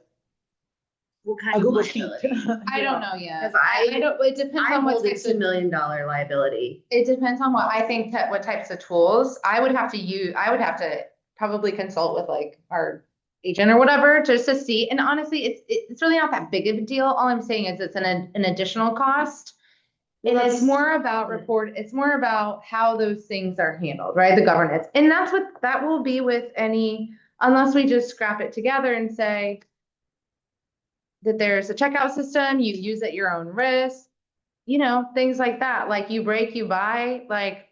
What kind a of Google sheet. liability? I don't know yet. 'Cause I don't, it depends I on what hold a types $2 of, million liability. it depends on what I think, what types of tools I would have to use. I would have to probably consult with like our agent or whatever just to see. And honestly, it's really not that big of a deal. All I'm saying is it's an additional cost. And it's more about it's more about how those things are handled, right? The governance. And that's what that will be with any, unless we just scrap it together and say that there's a checkout system, you use at your own risk, things like that. Like you break, you buy, like,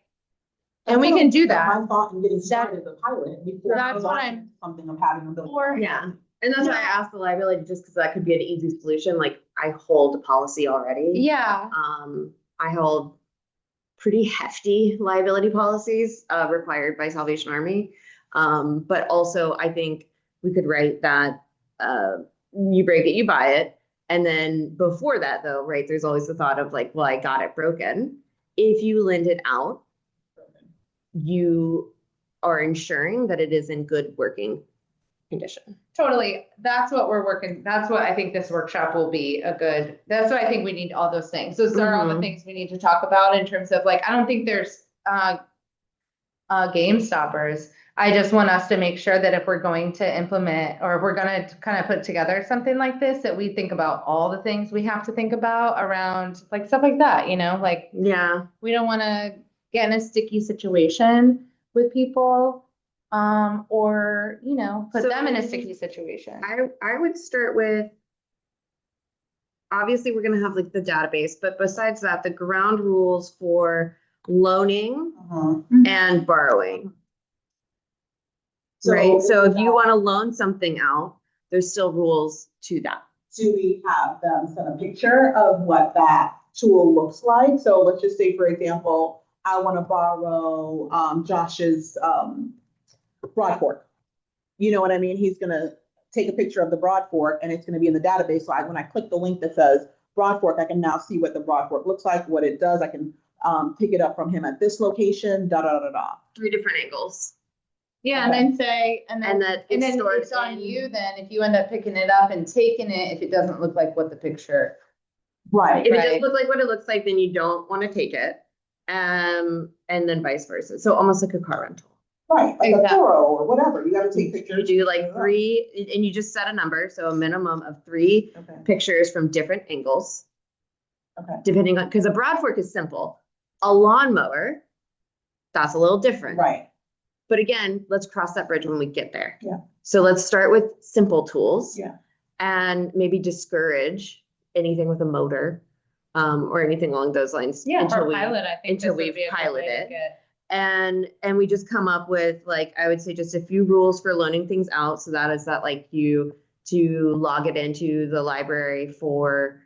and we can do that. My thought in getting started the pilot before That's what I'm something of having a building. Yeah. And that's why I asked the liability, just because that could be an easy solution. Like I hold a policy already. Yeah. I hold pretty hefty liability policies required by Salvation Army. But also I think we could write that you break it, you buy it. And then before that though, right, there's always the thought of like, well, I got it broken. If you lend it out, you are ensuring that it is in good working condition. Totally. That's what we're working. That's what I think this workshop will be that's what I think we need, all those things. Those are all the things we need to talk about in terms of like, I don't think there's game stoppers. I just want us to make sure that if we're going to implement or if we're going to kind of put together something like this, that we think about all the things we have to think about around like stuff like that, like, yeah, we don't want to get in a sticky situation with people. Or, put them in a sticky situation. I would start with obviously we're gonna have like the database, but besides that, the ground rules for loaning and borrowing. Right, so if you want to loan something out, there's still rules to that. Do we have them send a picture of what that tool looks like? So let's just say, for example, I want to borrow Josh's broad fork. You know what I mean? He's gonna take a picture of the broad fork and it's gonna be in the database. So when I click the link that says broad fork, I can now see what the broad fork looks like, what it does. I can pick it up from him at this location, 3 different angles. Yeah, Okay. and then say, and And then, that and it's then stored it's on in- you then, if you end up picking it up and taking it, if it doesn't look like what the picture. Right. If it Right. doesn't look like what it looks like, then you don't want to take it. And then vice versa. So almost like a car rental. Right, like Exactly. a Toro or whatever. You gotta take You pictures. do like 3, and you just set a number, so a minimum of 3 Okay. pictures from different angles. Okay. Depending on, because a broad fork is simple. A lawnmower, that's a little different. Right. But again, let's cross that bridge when we get there. Yeah. So let's start with simple tools. Yeah. And maybe discourage anything with a motor, or anything along those lines. Yeah, until for we- pilot, I think. until this would we've be a good piloted way to it. get- And we just come up with, like, I would say just a few rules for loaning things out. So that is that, like, you to log it into the library for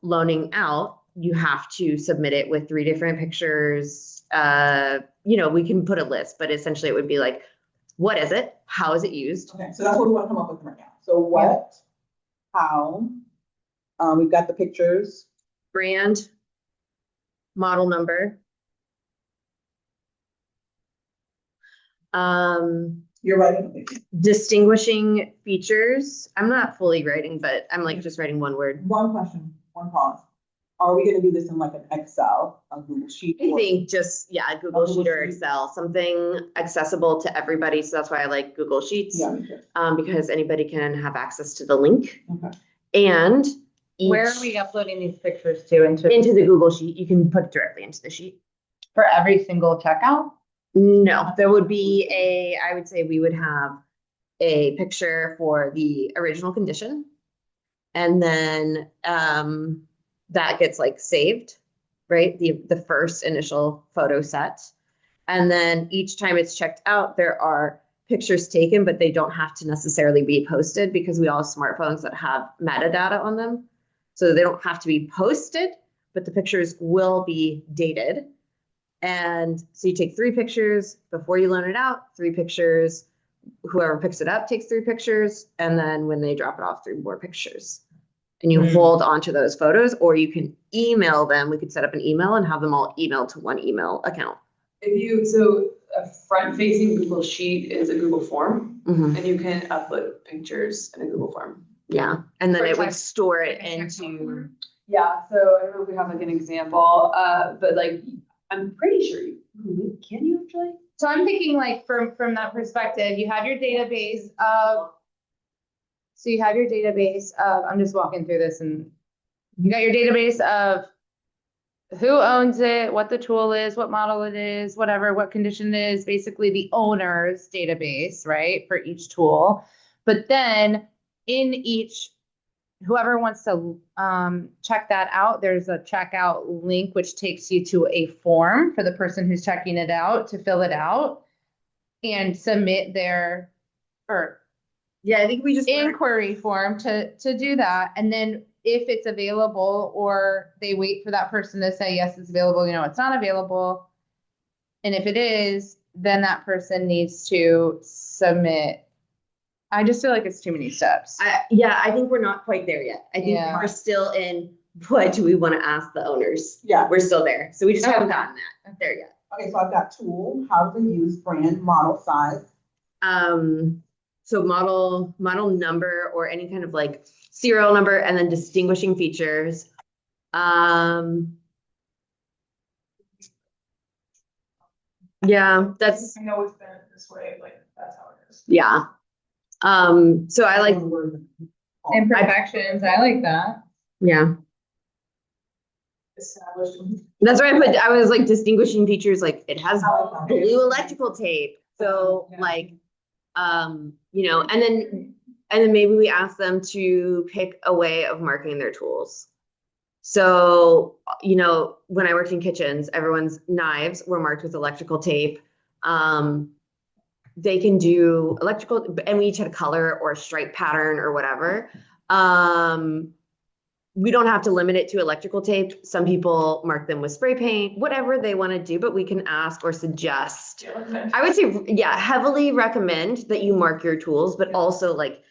loaning out, you have to submit it with 3 different pictures. We can put a list, but essentially it would be like, what is it? How is it used? Okay, so that's what we want to come up with right now. So what, how, we've got the pictures. Brand, model number. You're writing the picture. Distinguishing features. I'm not fully writing, but I'm like just writing one word. One question, one pause. Are we gonna do this in like an Excel, a Google Sheet? I or- think just, yeah, Google Google Sheet or Sheet. Excel, something accessible to everybody. So that's why I like Google Sheets. Yeah, me too. Because anybody can have access to the link. Okay. And Where each- are we uploading these pictures to into into the Google Sheet? You can put it directly into the sheet. for every single checkout? No, there would be I would say we would have a picture for the original condition. And then that gets like saved, right? The first initial photo set. And then each time it's checked out, there are pictures taken, but they don't have to necessarily be posted because we all have smartphones that have metadata on them. So they don't have to be posted, but the pictures will be dated. And so you take 3 pictures before you loan it out, 3 pictures, whoever picks it up takes 3 pictures, and then when they drop it off, 3 more pictures. And you hold on to those photos, or you can email them. We could set up an email and have them all emailed to one email account. So a front-facing Google Sheet is a Google form, Mhm. and you can upload pictures in a Google form. Yeah, and then For it would check- store it like a check into, Yeah, so I don't know if we have like an example, but like, I'm pretty sure can you actually? So I'm thinking like from that perspective, you have your database of. So you have your database of, I'm just walking through this and you got your database of who owns it, what the tool is, what model it is, whatever, what condition it is, basically the owner's database, right, for each tool. But then in each, whoever wants to check that out, there's a checkout link which takes you to a form for the person who's checking it out to fill it out and submit their or yeah, I think we just. inquiry form to do that. And then if it's available or they wait for that person to say, yes, it's available, it's not available. And if it is, then that person needs to submit. I just feel like it's too many steps. I think we're not quite there yet. I think Yeah. we're still in, what do we want to ask the owners? Yeah. We're still there. So we just haven't Okay. gotten there yet. Okay, so I've got tool, how to use, brand, model, size. So model number or any kind of like serial number, and then distinguishing features. Yeah, that's, I know it's been this way, like, that's how it is. yeah. So I like, Imperfections, I like that. yeah, Established. that's why I was like distinguishing features, like it has Oh, okay. blue electrical tape. So Yeah. like, and then And then maybe we ask them to pick a way of marking their tools. So, you know, when I worked in kitchens, everyone's knives were marked with electrical tape. They can do electrical, and we each had a color or a stripe pattern or whatever. We don't have to limit it to electrical tape. Some people mark them with spray paint, whatever they want to do, but we can ask or suggest. I would say, yeah, heavily recommend that you mark your tools, but also like,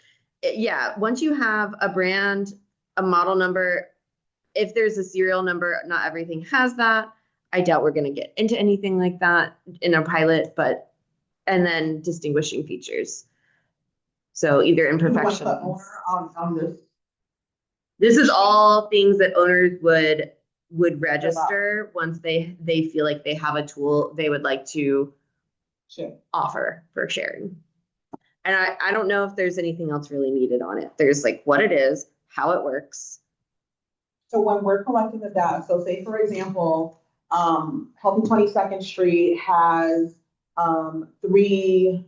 yeah, once you have a brand, a model number, if there's a serial number, not everything has that. I doubt we're going to get into anything like that in a pilot, but, and then distinguishing features. So either imperfections. On this. This is all things that owners would register once they feel like they have a tool they would like to offer for sharing. And I don't know if there's anything else really needed on it. There's like what it is, how it works. So when we're collecting the data, so say for example, Healthy 22nd Street has three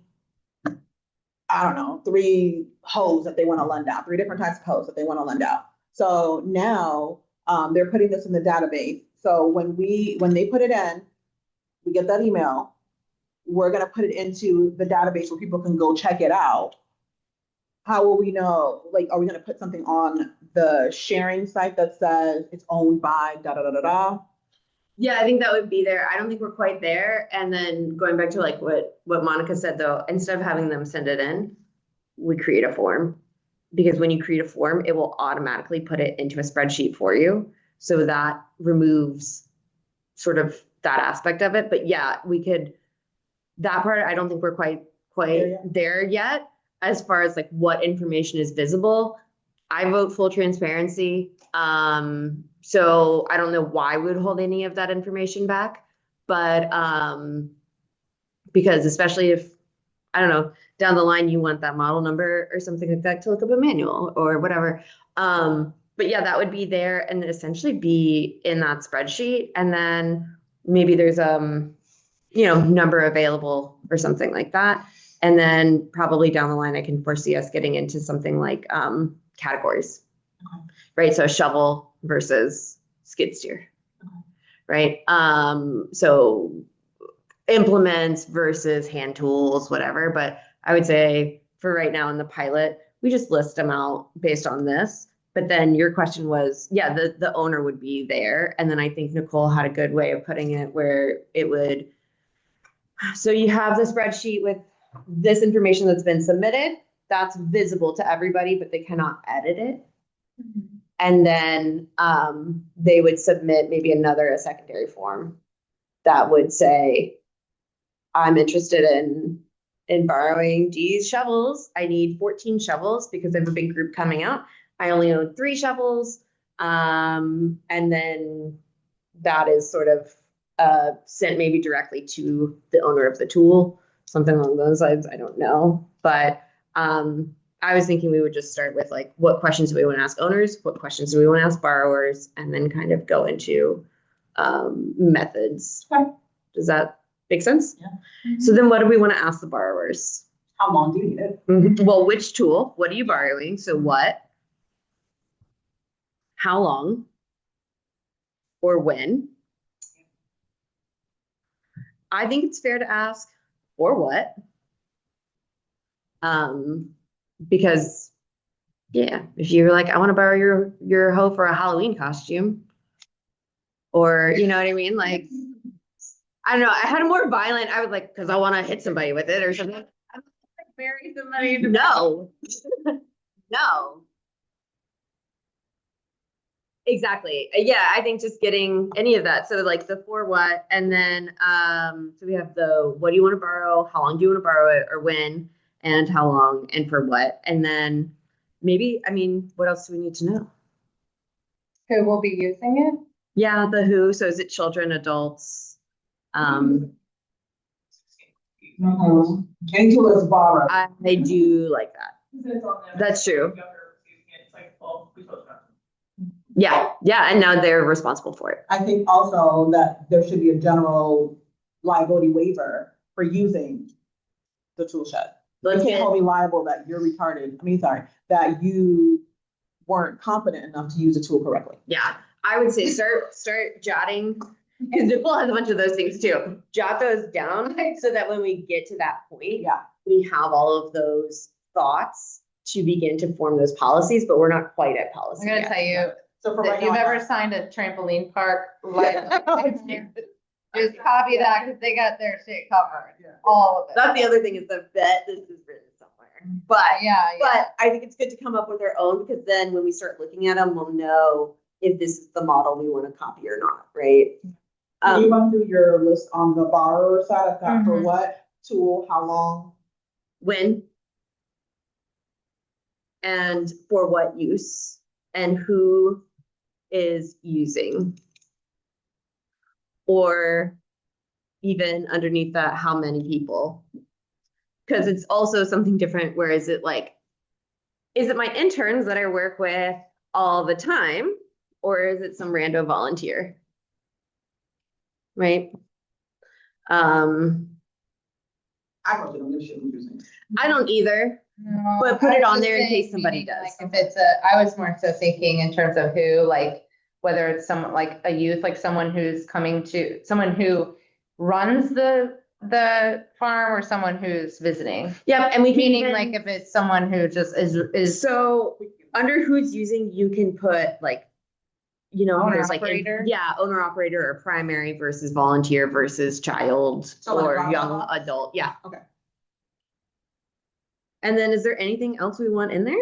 hose that they want to lend out, 3 different types of hose that they want to lend out. So now they're putting this in the database. So when they put it in, we get that email. We're going to put it into the database where people can go check it out. How will we know? Like, are we going to put something on the sharing site that says it's owned by da da da da da? Yeah, I think that would be there. I don't think we're quite there. And then going back to like what Monica said though, instead of having them send it in, we create a form. Because when you create a form, it will automatically put it into a spreadsheet for you. So that removes sort of that aspect of it. But yeah, we could, that part, I don't think we're quite there yet. As far as like what information is visible, I vote full transparency. So I don't know why we would hold any of that information back, but because especially if, I don't know, down the line, you want that model number or something like that to look up a manual or whatever. But yeah, that would be there and essentially be in that spreadsheet. And then maybe there's, number available or something like that. And then probably down the line, I can foresee us getting into something like categories, right? So shovel versus skid steer, right? So implements versus hand tools, whatever. But I would say for right now in the pilot, we just list them out based on this. But then your question was, yeah, the owner would be there. And then I think Nicole had a good way of putting it where it would, so you have the spreadsheet with this information that's been submitted, that's visible to everybody, but they cannot edit it. Mm-hmm. And then they would submit maybe a secondary form that would say, I'm interested in borrowing these shovels. I need 14 shovels because I have a big group coming out. I only own 3 shovels. And then that is sort of sent maybe directly to the owner of the tool, something along those lines. I don't know. But I was thinking we would just start with like, what questions do we want to ask owners? What questions do we want to ask borrowers? And then kind of go into methods. Okay. Does that make sense? Yeah. Mm-hmm. So then what do we want to ask the borrowers? How long do you need it? Mm-hmm. Well, which tool? What are you borrowing? So what? How long? Or when? I think it's fair to ask, or what? Because yeah, if you're like, I want to borrow your hoe for a Halloween costume, or you know what I mean? Like, I don't know. I had a more violent, I was like, because I want to hit somebody with it or something. I was like, marry somebody. No. No. Exactly. Yeah, I think just getting any of that. So like the for what, and then so we have the what do you want to borrow, how long do you want to borrow it, or when, and how long, and for what. And then maybe, I mean, what else do we need to know? Who will be using it? Yeah, the who. So is it children, adults? Into us borrow. I do like that. That's true. Yeah, and now they're responsible for it. I think also that there should be a general liability waiver for using the tool shed. You Let's can't get, hold me liable that you're retarded. I mean, sorry, that you weren't confident enough to use the tool correctly. yeah, I would say start jotting, because Nicole has a bunch of those things too. Jot those down so that when we get to that point, Yeah. we have all of those thoughts to begin to form those policies, but we're not quite at policy I'm gonna yet. tell you, So for if right you've now, ever signed a trampoline park, like, just copy that, because they got their shit covered, all of it. That's the other thing is I bet this is written somewhere, but. Yeah, yeah. But I think it's good to come up with our own, because then when we start looking at them, we'll know if this is the model we want to copy or not, right? can you run through your list on the borrower side? I've got for Mhm. what tool, how long? When and for what use and who is using. Or even underneath that, how many people? Because it's also something different. Where is it like, is it my interns that I work with all the time? Or is it some rando volunteer? Right? I probably don't give a shit who's using it. I don't either. No, But put I it was on just there in case saying, somebody meaning, does. Like if it's I was more so thinking in terms of who, like, whether it's someone like a youth, like someone who's someone who runs the farm or someone who's visiting. Yep, and we can Meaning even, like if it's someone who just is so under who's using, you can put like, you know, Owner there's like, operator? yeah, owner operator or primary versus volunteer versus child So like or drop young off? adult. Yeah. Okay. And then is there anything else we want in there?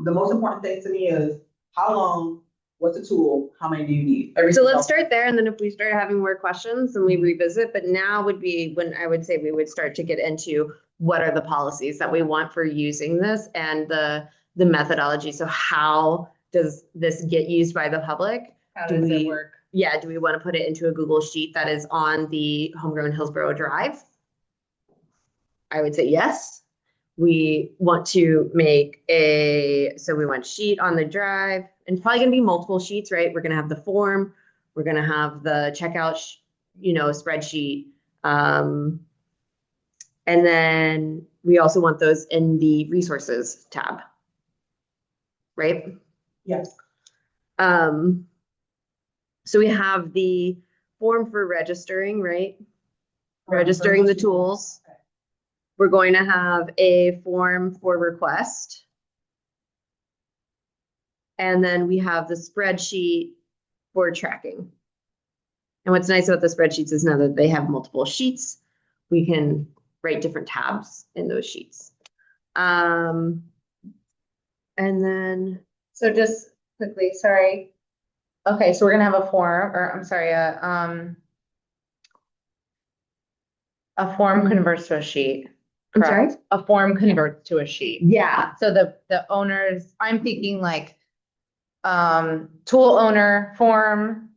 The most important thing to me is how long, what's the tool, how many do you need? So Everything let's else- start there, and then if we start having more questions, then we revisit, but now would be when I would say we would start to get into what are the policies that we want for using this and the methodology. So how does this get used by the public? how Do does it we- work? Yeah, do we want to put it into a Google Sheet that is on the Homegrown Hillsborough Drive? I would say yes. We want to make so we want sheet on the drive, and it's probably gonna be multiple sheets, right? We're gonna have the form, we're gonna have the checkout, spreadsheet. And then we also want those in the resources tab. Right? Yes. So we have the form for registering, right? Registering the tools. We're going to have a form for request. And then we have the spreadsheet for tracking. And what's nice about the spreadsheets is now that they have multiple sheets, we can write different tabs in those sheets. And then, So just quickly, sorry. Okay, so we're gonna have a form, or I'm sorry, a form converts to a sheet. I'm sorry? Correct? A form converts to a sheet. Yeah, So the owners, I'm thinking like, tool owner form,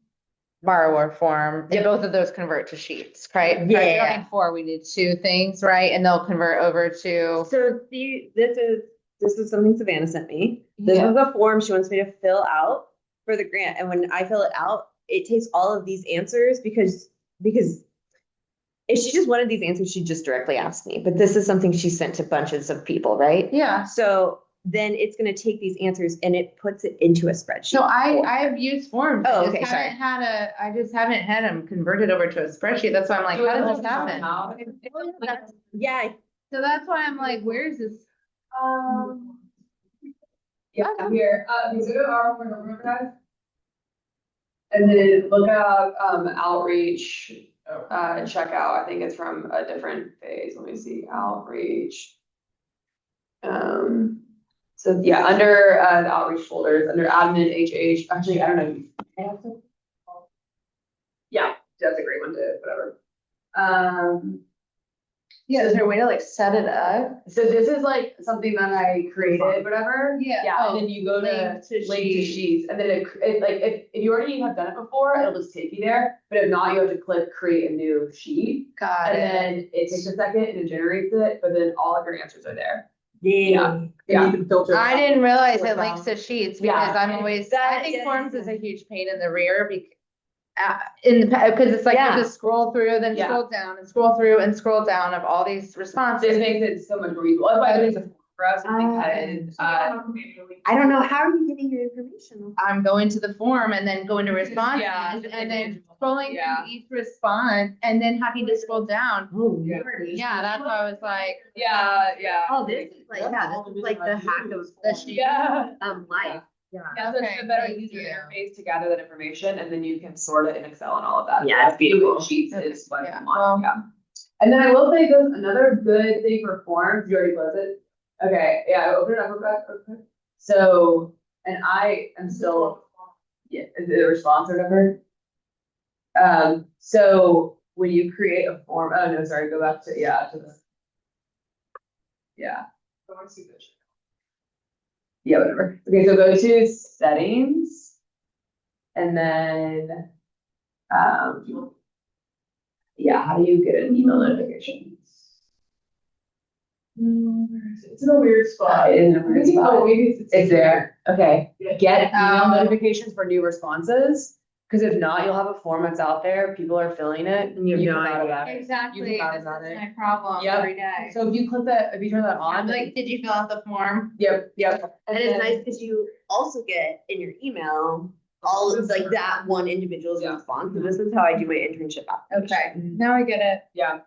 borrower form, Yep. both of those convert to sheets, right? Right, we Yeah. don't need 4, we did 2 things, right? And they'll convert over to, so this is something Savannah sent me. This Yeah. is a form she wants me to fill out for the grant. And when I fill it out, it takes all of these answers because if she just wanted these answers, she'd just directly ask me. But this is something she sent to bunches of people, right? yeah. So then it's gonna take these answers and it puts it into a spreadsheet. So I've used forms. Oh, I just okay, sorry. I just haven't had them converted over to a spreadsheet. That's why I'm like, how does this happen? Yeah, So that's why I'm like, where's this? Yeah, I'm here. Okay, so go to our Homegrown Drive. And then look up, outreach, checkout. I think it's from a different phase. Let me see, outreach. So yeah, under, the outreach folders, under admin, HH, actually, I don't know. Yeah, that's a great one to, whatever. Yeah, is there a way to like set it up? So this is like something that I created, whatever. Yeah. Yeah, Oh, and then you go to link to link to sheet. sheets, and then it like, if you already have done it before, it'll just take you there. But if not, you have to click create a new sheet. Got And it. then it takes a second and it generates it, but then all of your answers are there. yeah. And you can filter. I didn't realize Or it links down. to sheets Yeah. because I'm always, I think Yeah. forms is a huge pain in the rear in the, because it's like Yeah. you just scroll through, then Yeah. scroll down and scroll through and scroll down of all these This responses. makes it so much more useful. That's why it's a form for us because, I don't know, how are you getting your information? I'm going to the form and then going to responses Yeah. and then scrolling Yeah. through each response and then having to scroll down. Oh, Yeah. Lordy. Yeah, that's why I was like, yeah. Oh, this is like, yeah, this is like the hack of Yeah. life. Yeah. Yeah, so Okay, it's a better thank user you. interface to gather that information, and then you can sort it in Excel and all of that. Yeah, it's beautiful. Sheets Okay, is what yeah, we well- want, yeah. And then I will say this, another good thing for forms, you already closed it? Okay, yeah, I opened it up real quick, real quick. So, and I am still, yeah, is it a response or whatever? So when you create a form, oh no, sorry, go back to, yeah, to the. Yeah. I want to see this. Yeah, whatever. Okay, so go to settings. And then, yeah, how do you get an email notification? It's in a weird spot. It is in a weird spot. Oh, maybe It's there. Okay, get email Oh. notifications for new responses. Because if not, you'll have a form that's out there, people are filling it, and you You have no forgot idea. about it. exactly, You this forgot is about it. my problem Yep. every day. So if you click that, if you turn that I'm on, like, did you fill out the form? yep. And it's then- nice because you also get in your email all of like that one individual's Yeah. response. So this is how I do my internship application. Okay, now I get it. Yeah,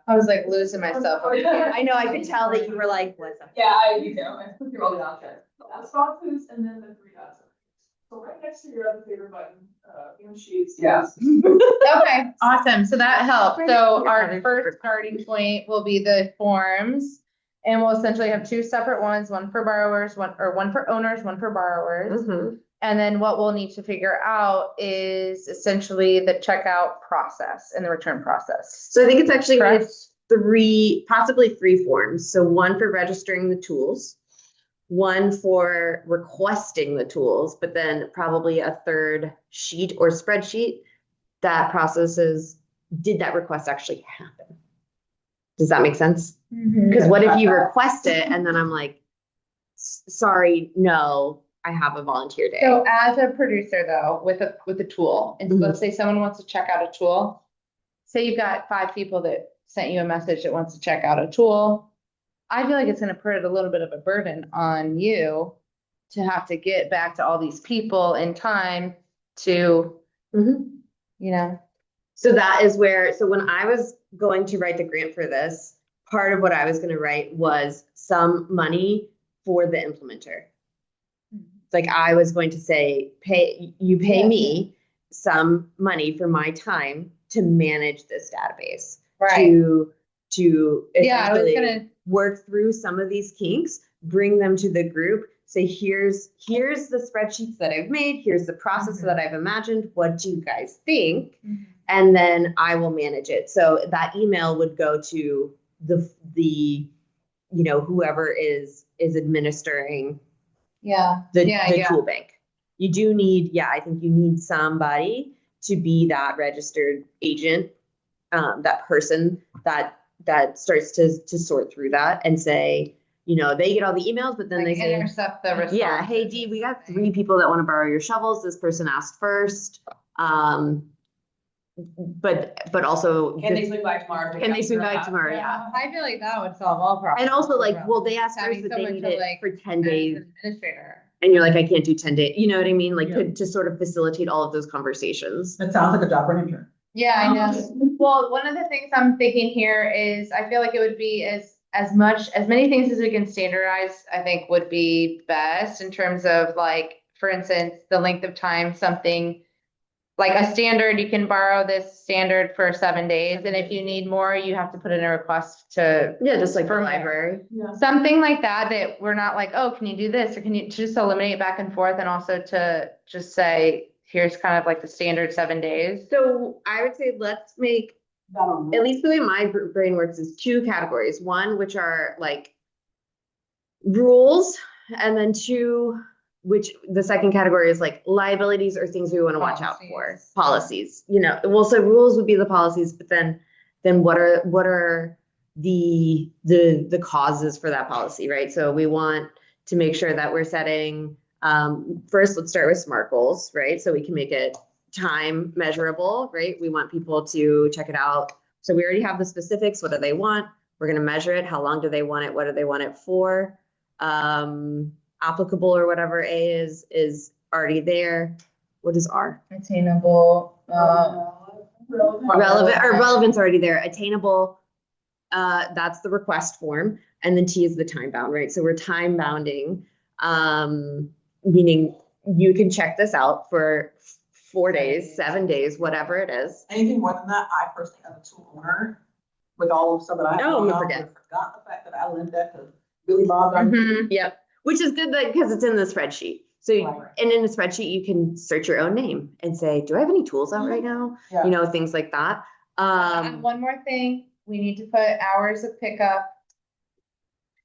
I was like losing myself. over here. I know, I could tell that you were like, what's up? yeah, I do too. I click through all the options. Responses and then the three dots. So right next to your other favorite button, in sheets. Yeah. Okay, awesome. So that helped. So Your our other first favorite starting point will be the forms. And we'll essentially have two separate ones, one for borrowers, one for owners, one for borrowers. Mhm. And then what we'll need to figure out is essentially the checkout process and the return process. So I think it's actually Correct? it's possibly three forms. So one for registering the tools, one for requesting the tools, but then probably a third sheet or spreadsheet that processes, did that request actually happen? Does that make sense? Because what if you request it and then I'm like, sorry, no, I have a volunteer day. So as a producer though, with a tool, and Mhm. let's say someone wants to check out a tool. Say you've got 5 people that sent you a message that wants to check out a tool. I feel like it's gonna put a little bit of a burden on you to have to get back to all these people in time to, Mhm. you know. So that is where, so when I was going to write the grant for this, part of what I was gonna write was some money for the implementer. It's like I was going to say, pay Yeah, me some money for my time to manage this database. Right. To Yeah, I was essentially gonna, work through some of these kinks, bring them to the group, say, here's the spreadsheets that I've made, here's the process Mhm. that I've imagined, what do you guys think? Mhm. And then I will manage it. So that email would go to the whoever is administering yeah, the yeah. tool bank. You do need, I think you need somebody to be that registered agent, that person that starts to sort through that and say, they get all the emails, but then Like they say, intercept the response. yeah, hey Dee, we got 3 people that want to borrow your shovels. This person asked first. But also, Can they swing by tomorrow? can they swing by tomorrow? Yeah. I feel like that would solve all problems. And also like, well, they asked Having first, but they someone need to, it like, for 10 as days. an administrator. And you're like, I can't do 10 days. You know what I mean? Like Yeah. to sort of facilitate all of those conversations. That sounds like a job for an intern. Yeah, I know. Well, one of the things I'm thinking here is I feel like it would be as many things as we can standardize, I think would be best in terms of like, for instance, the length of time, something like a standard, you can borrow this standard for 7 days. And if you need more, you have to put in a request to Yeah, just like the For me. library. something like that we're not like, oh, can you do this? Or can you just eliminate back and forth and also to just say, here's kind of like the standard 7 days. So I would say let's make, at least the way my brain works, is 2 categories. One, which are like rules, and then 2, which the second category is like liabilities or things we want to watch out for. Policies, well, so rules would be the policies, but then what are the causes for that policy, right? So we want to make sure that we're setting, first, let's start with SMART goals, right? So we can make it time measurable, right? We want people to check it out. So we already have the specifics. What do they want? We're going to measure it. How long do they want it? What do they want it for? Applicable or whatever A is already there. What is R? Attainable, Relevant or relevant's already there. Attainable, that's the request form. And then T is the time bound, right? So we're time bounding, meaning you can check this out for 4 days, 7 days, whatever it is. Anything more than that, I personally, as a tool owner, with all of the stuff that I have Oh, going you on, forget. would've forgot the fact that I linked that to Billy Bob. Yep. Which is good because it's in the spreadsheet. So, Right. and in the spreadsheet, you can search your own name and say, do I have any tools out right now? Yeah. You know, things like that. one more thing, we need to put hours of pickup.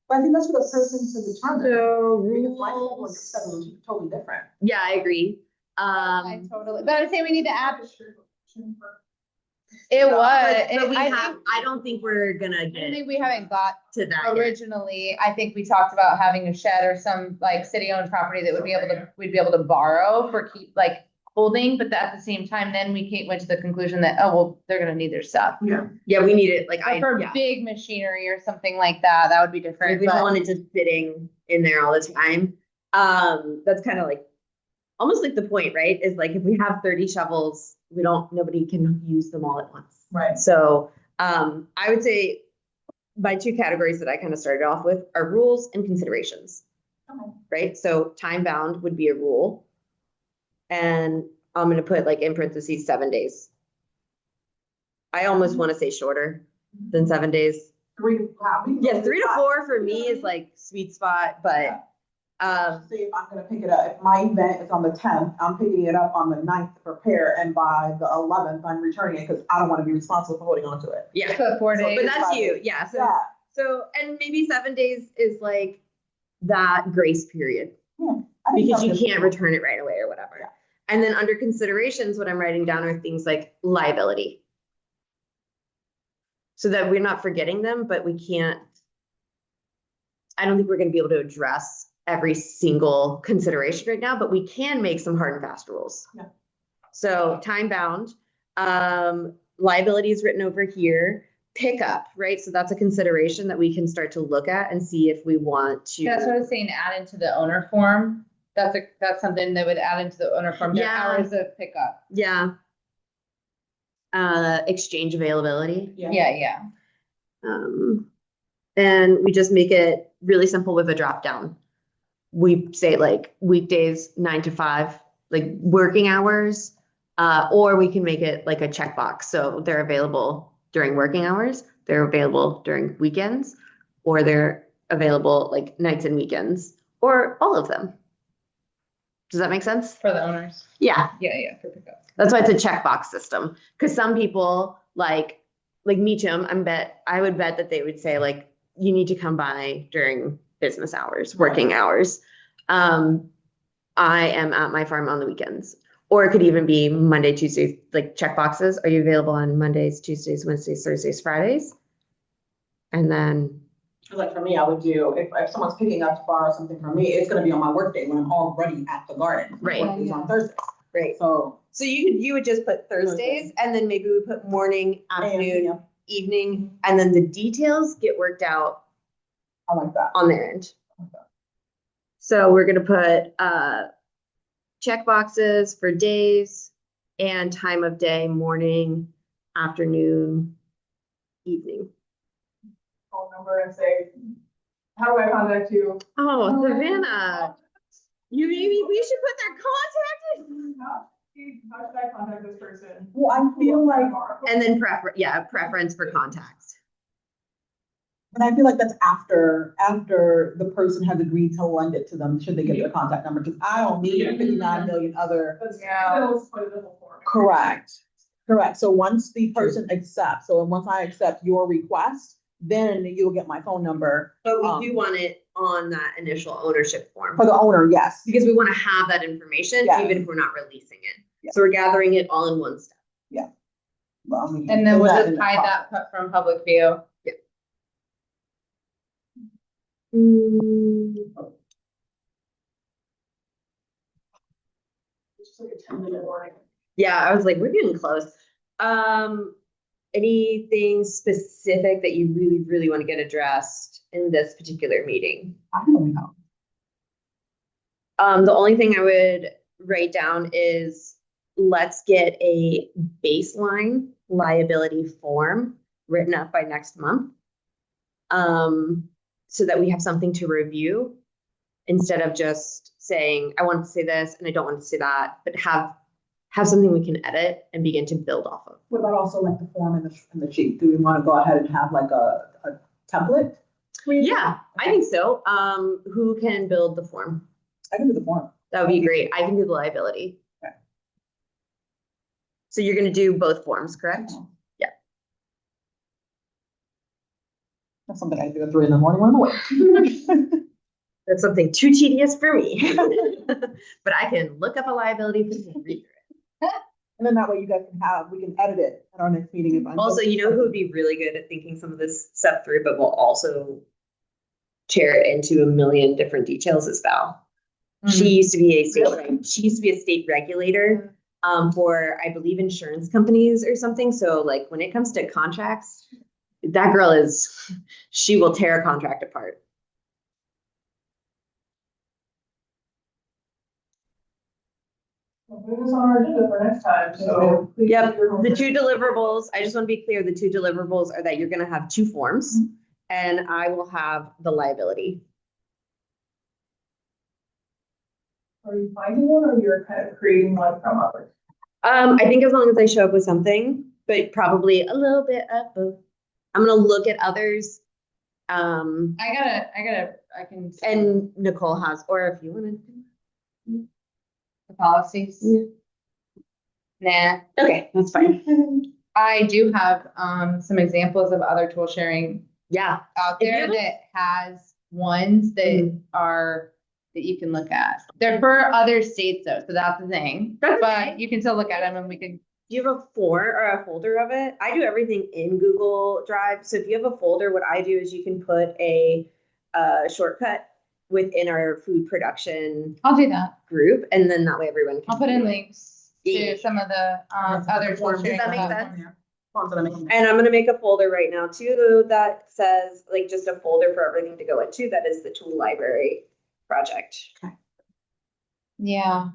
But I think that's for the person to determine. So Because my schedule and your rules. schedule is totally different. Yeah, I agree. I totally, but I would say we need to add, it But was, I don't think we're gonna I get think we haven't got to that yet. originally, I think we talked about having a shed or some like city-owned property that we'd be able to borrow for keep like holding, but at the same time, then we went to the conclusion that, oh, well, they're gonna need their stuff. Yeah, we need it, like, But for yeah. big machinery or something like that, that would be Like, different, we don't but want it just sitting in there all the time. That's kind of like, almost like the point, right? Is like, if we have 30 shovels, nobody can use them all at once. Right. So, I would say my two categories that I kind of started off with are rules and considerations. Okay. Right? So time bound would be a rule. And I'm gonna put like in parentheses 7 days. I almost want to say shorter than 7 days. 3 to 5. Yeah, 3 to 4 for me is like sweet spot, but Say if I'm gonna pick it up, if my event is on the 10th, I'm picking it up on the 9th to prepare, and by the 11th, I'm returning it because I don't want to be responsible for holding on to it. yeah. put 4 So- days. But that's you, yeah. So, Yeah. so and maybe 7 days is like that grace period I think because that's you just- can't return it right away or whatever. Yeah. And then under considerations, what I'm writing down are things like liability. So that we're not forgetting them, but we can't. I don't think we're going to be able to address every single consideration right now, but we can make some hard and fast rules. Yeah. So time bound, liability is written over here. Pickup, right? So that's a consideration that we can start to look at and see if we want to. That's what I was saying, add into the owner form. That's something that would add into the owner form, their Yeah. hours of pickup. Yeah. Exchange availability. Yeah. And we just make it really simple with a drop down. We say like weekdays 9 to 5, like working hours, or we can make it like a checkbox. So they're available during working hours, they're available during weekends, or they're available like nights and weekends, or all of them. Does that make sense? For the owners. Yeah. Yeah, for pickup. That's why it's a checkbox system. Because some people like Meacham, I would bet that they would say like, you need to come by during business hours, working hours. I am at my farm on the weekends. Or it could even be Monday, Tuesday, like check boxes. Are you available on Mondays, Tuesdays, Wednesdays, Thursdays, Fridays? And then. Like for me, I would do, if someone's picking up to borrow something from me, it's gonna be on my work day when I'm already at the garden. Right. Work is on Thursday. Right. So. So you would just put Thursdays and then maybe we put morning, afternoon, Yeah. evening, and then the details get worked out I like that. on their end. So we're gonna put check boxes for days and time of day, morning, afternoon, evening. Phone number and say, how do I contact you? Oh, Savannah, we should put their contact in. How should I contact this person? Well, I feel like, And then preference for contacts. and I feel like that's after the person has agreed to lend it to them, should they get their contact number, because I don't need 59 million other. That's, Yeah. that was part of the whole form. Correct. So once the person accepts, so once I accept your request, then you'll get my phone number. But we do want it on that initial ownership form. For the owner, yes. Because we want to have that information, Yeah. even if we're not releasing it. Yeah. So we're gathering it all in one step. Well, I mean, And then in we'll that- just in the hide process. that from public view. It's just like a 10-minute warning. Yeah, I was like, we're getting close. Anything specific that you really, really want to get addressed in this particular meeting? I don't know. The only thing I would write down is let's get a baseline liability form written up by next month. So that we have something to review instead of just saying, I want to say this and I don't want to say that, but have something we can edit and begin to build off of. What about also like the form and the sheet? Do we want to go ahead and have like a template? Yeah, I think so. Who can build the form? I can do the form. That would be great. I can do the liability. Okay. So you're going to do both forms, correct? Yeah. That's something I do at 3 in the morning when I'm awake. That's something too tedious for me. But I can look up a liability and read through it. And then that way you guys we can edit it at our next meeting. If I'm Also, you know who would be really good at thinking some of this stuff through, but will also tear it into a million different details is Val. She used to be a state regulator for, I believe, insurance companies or something. So like when it comes to contracts, that girl she will tear a contract apart. We'll put this on our agenda for next time, so. please Yep, keep your the homework. 2 deliverables, I just want to be clear, the 2 deliverables are that you're gonna have 2 forms and I will have the liability. Are you finding one or you're kind of creating one from others? I think as long as I show up with something, but probably a little bit of both. I'm gonna look at others. I can. And Nicole has, or if you wanna. The policies. Nah. Okay, that's fine. I do have some examples of other tool sharing Yeah, out If you there would- that has ones that are that you can look at. They're for other states though, so that's the thing. That's But okay. you can still look at them and we can. Do you have a folder of it? I do everything in Google Drive. So if you have a folder, what I do is you can put a shortcut within our food production I'll do that. group, and then that way everyone can. I'll put in links Yeah. to some of the other tool Does sharing. that make platforms. sense? Forms that I'm making. And I'm gonna make a folder right now too that says like just a folder for everything to go into. That is the tool library project. Yeah.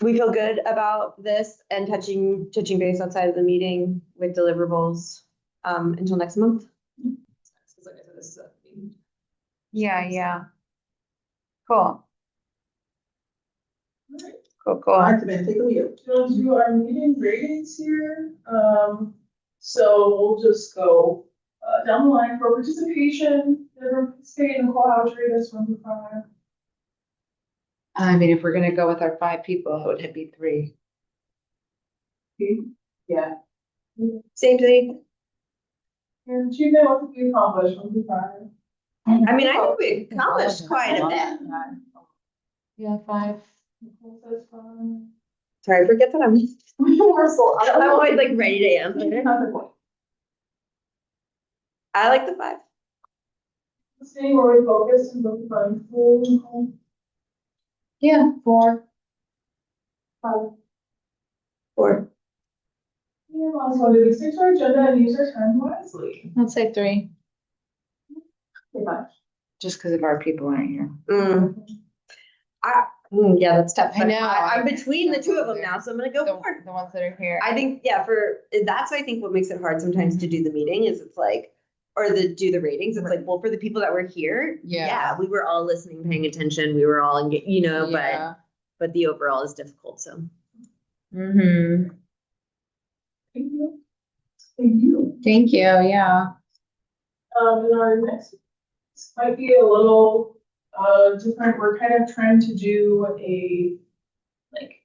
We feel good about this and touching base outside of the meeting with deliverables until next month. Yeah. Cool. Cool. All right, Samantha, take the wheel. We'll do our meeting ratings here. So we'll just go down the line for participation. Everyone participate in the call out rate us 1 to 5. I mean, if we're gonna go with our 5 people, it would be 3. Yeah. Same thing. And achievement, what did we accomplish? 1 to 5. I mean, I think we accomplished quite a bit. Yeah, 5. Nicole says 5. Sorry, forget that I'm Russell, I'm always like ready to answer. I like the 5. Staying where we focus and looking mindful. Yeah, 4. 5. 4. Yeah, last one, do we stick to our agenda and use our time wisely? Let's say 3, Okay, 5. just because of our people aren't here. Yeah, that's tough. I but know. I'm between the 2 of them now, so I'm gonna go 4. The ones that are here. I think, yeah, that's, I think what makes it hard sometimes to do the meeting is it's like, or do the ratings. It's like, well, for the people that were here, Yeah. we were all listening, paying attention. We were all, but the overall is difficult. So. Mm-hmm. Thank you. Thank you. Thank you, yeah. And our next might be a little different. We're kind of trying to do a like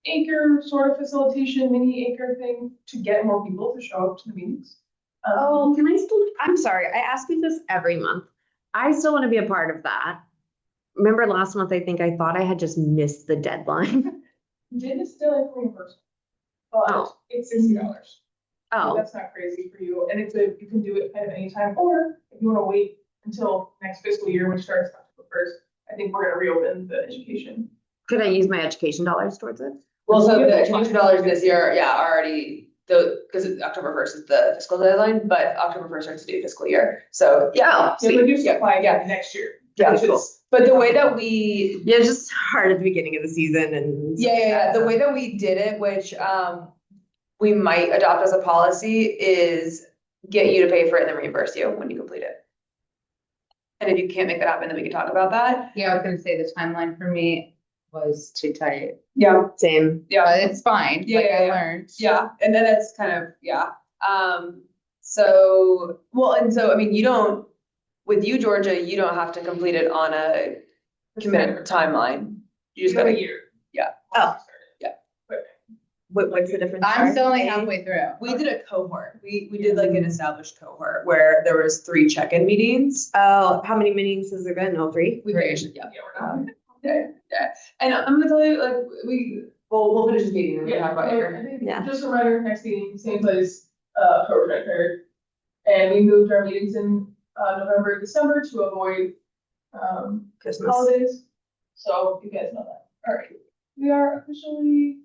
acre sort of facilitation, mini acre thing to get more people to show up to the meetings. Can I still, I'm sorry, I ask you this every month. I still want to be a part of that. Remember last month, I think I thought I had just missed the deadline. Did it still in person, but it's $60. Oh, That's not crazy for you, and you can do it kind of anytime, or if you want to wait until next fiscal year, which starts October 1st, I think we're gonna reopen the education. Could I use my education dollars towards it? Well, so the education dollars this year, yeah, are already, because October 1st is the fiscal deadline, but October 1st starts the new fiscal year. So, yeah, Yeah, we do sweet. supply Yeah, again next year. yeah, which cool. is- But the way that we Yeah, it's just hard at the beginning of the season and. Yeah. The way that we did it, which we might adopt as a policy, is get you to pay for it and then reimburse you when you complete it. And if you can't make that happen, then we can talk about that. Yeah, I was gonna say the timeline for me was too tight, Yeah, Same. but yeah, it's fine, Yeah, like yeah, I yeah. learned. yeah. And then it's kind of, yeah. So, well, and so, I mean, you don't, with you, Georgia, you don't have to complete it on a committed timeline. You just Give it gotta, a year. Oh. What's the difference? I'm still only Sorry? halfway through. we did a cohort. We did like an established cohort where there was 3 check-in meetings. Oh, how many meetings has there been? All 3? We Right. finished, yeah. Yeah, we're not. Yeah. And I'm gonna tell you, like, we'll finish this meeting and we'll talk about so your. I think Yeah. just a reminder, next meeting, same place, projector. And we moved our meetings in, November, December to avoid, Christmas. holidays. So you guys know that. All right. We are officially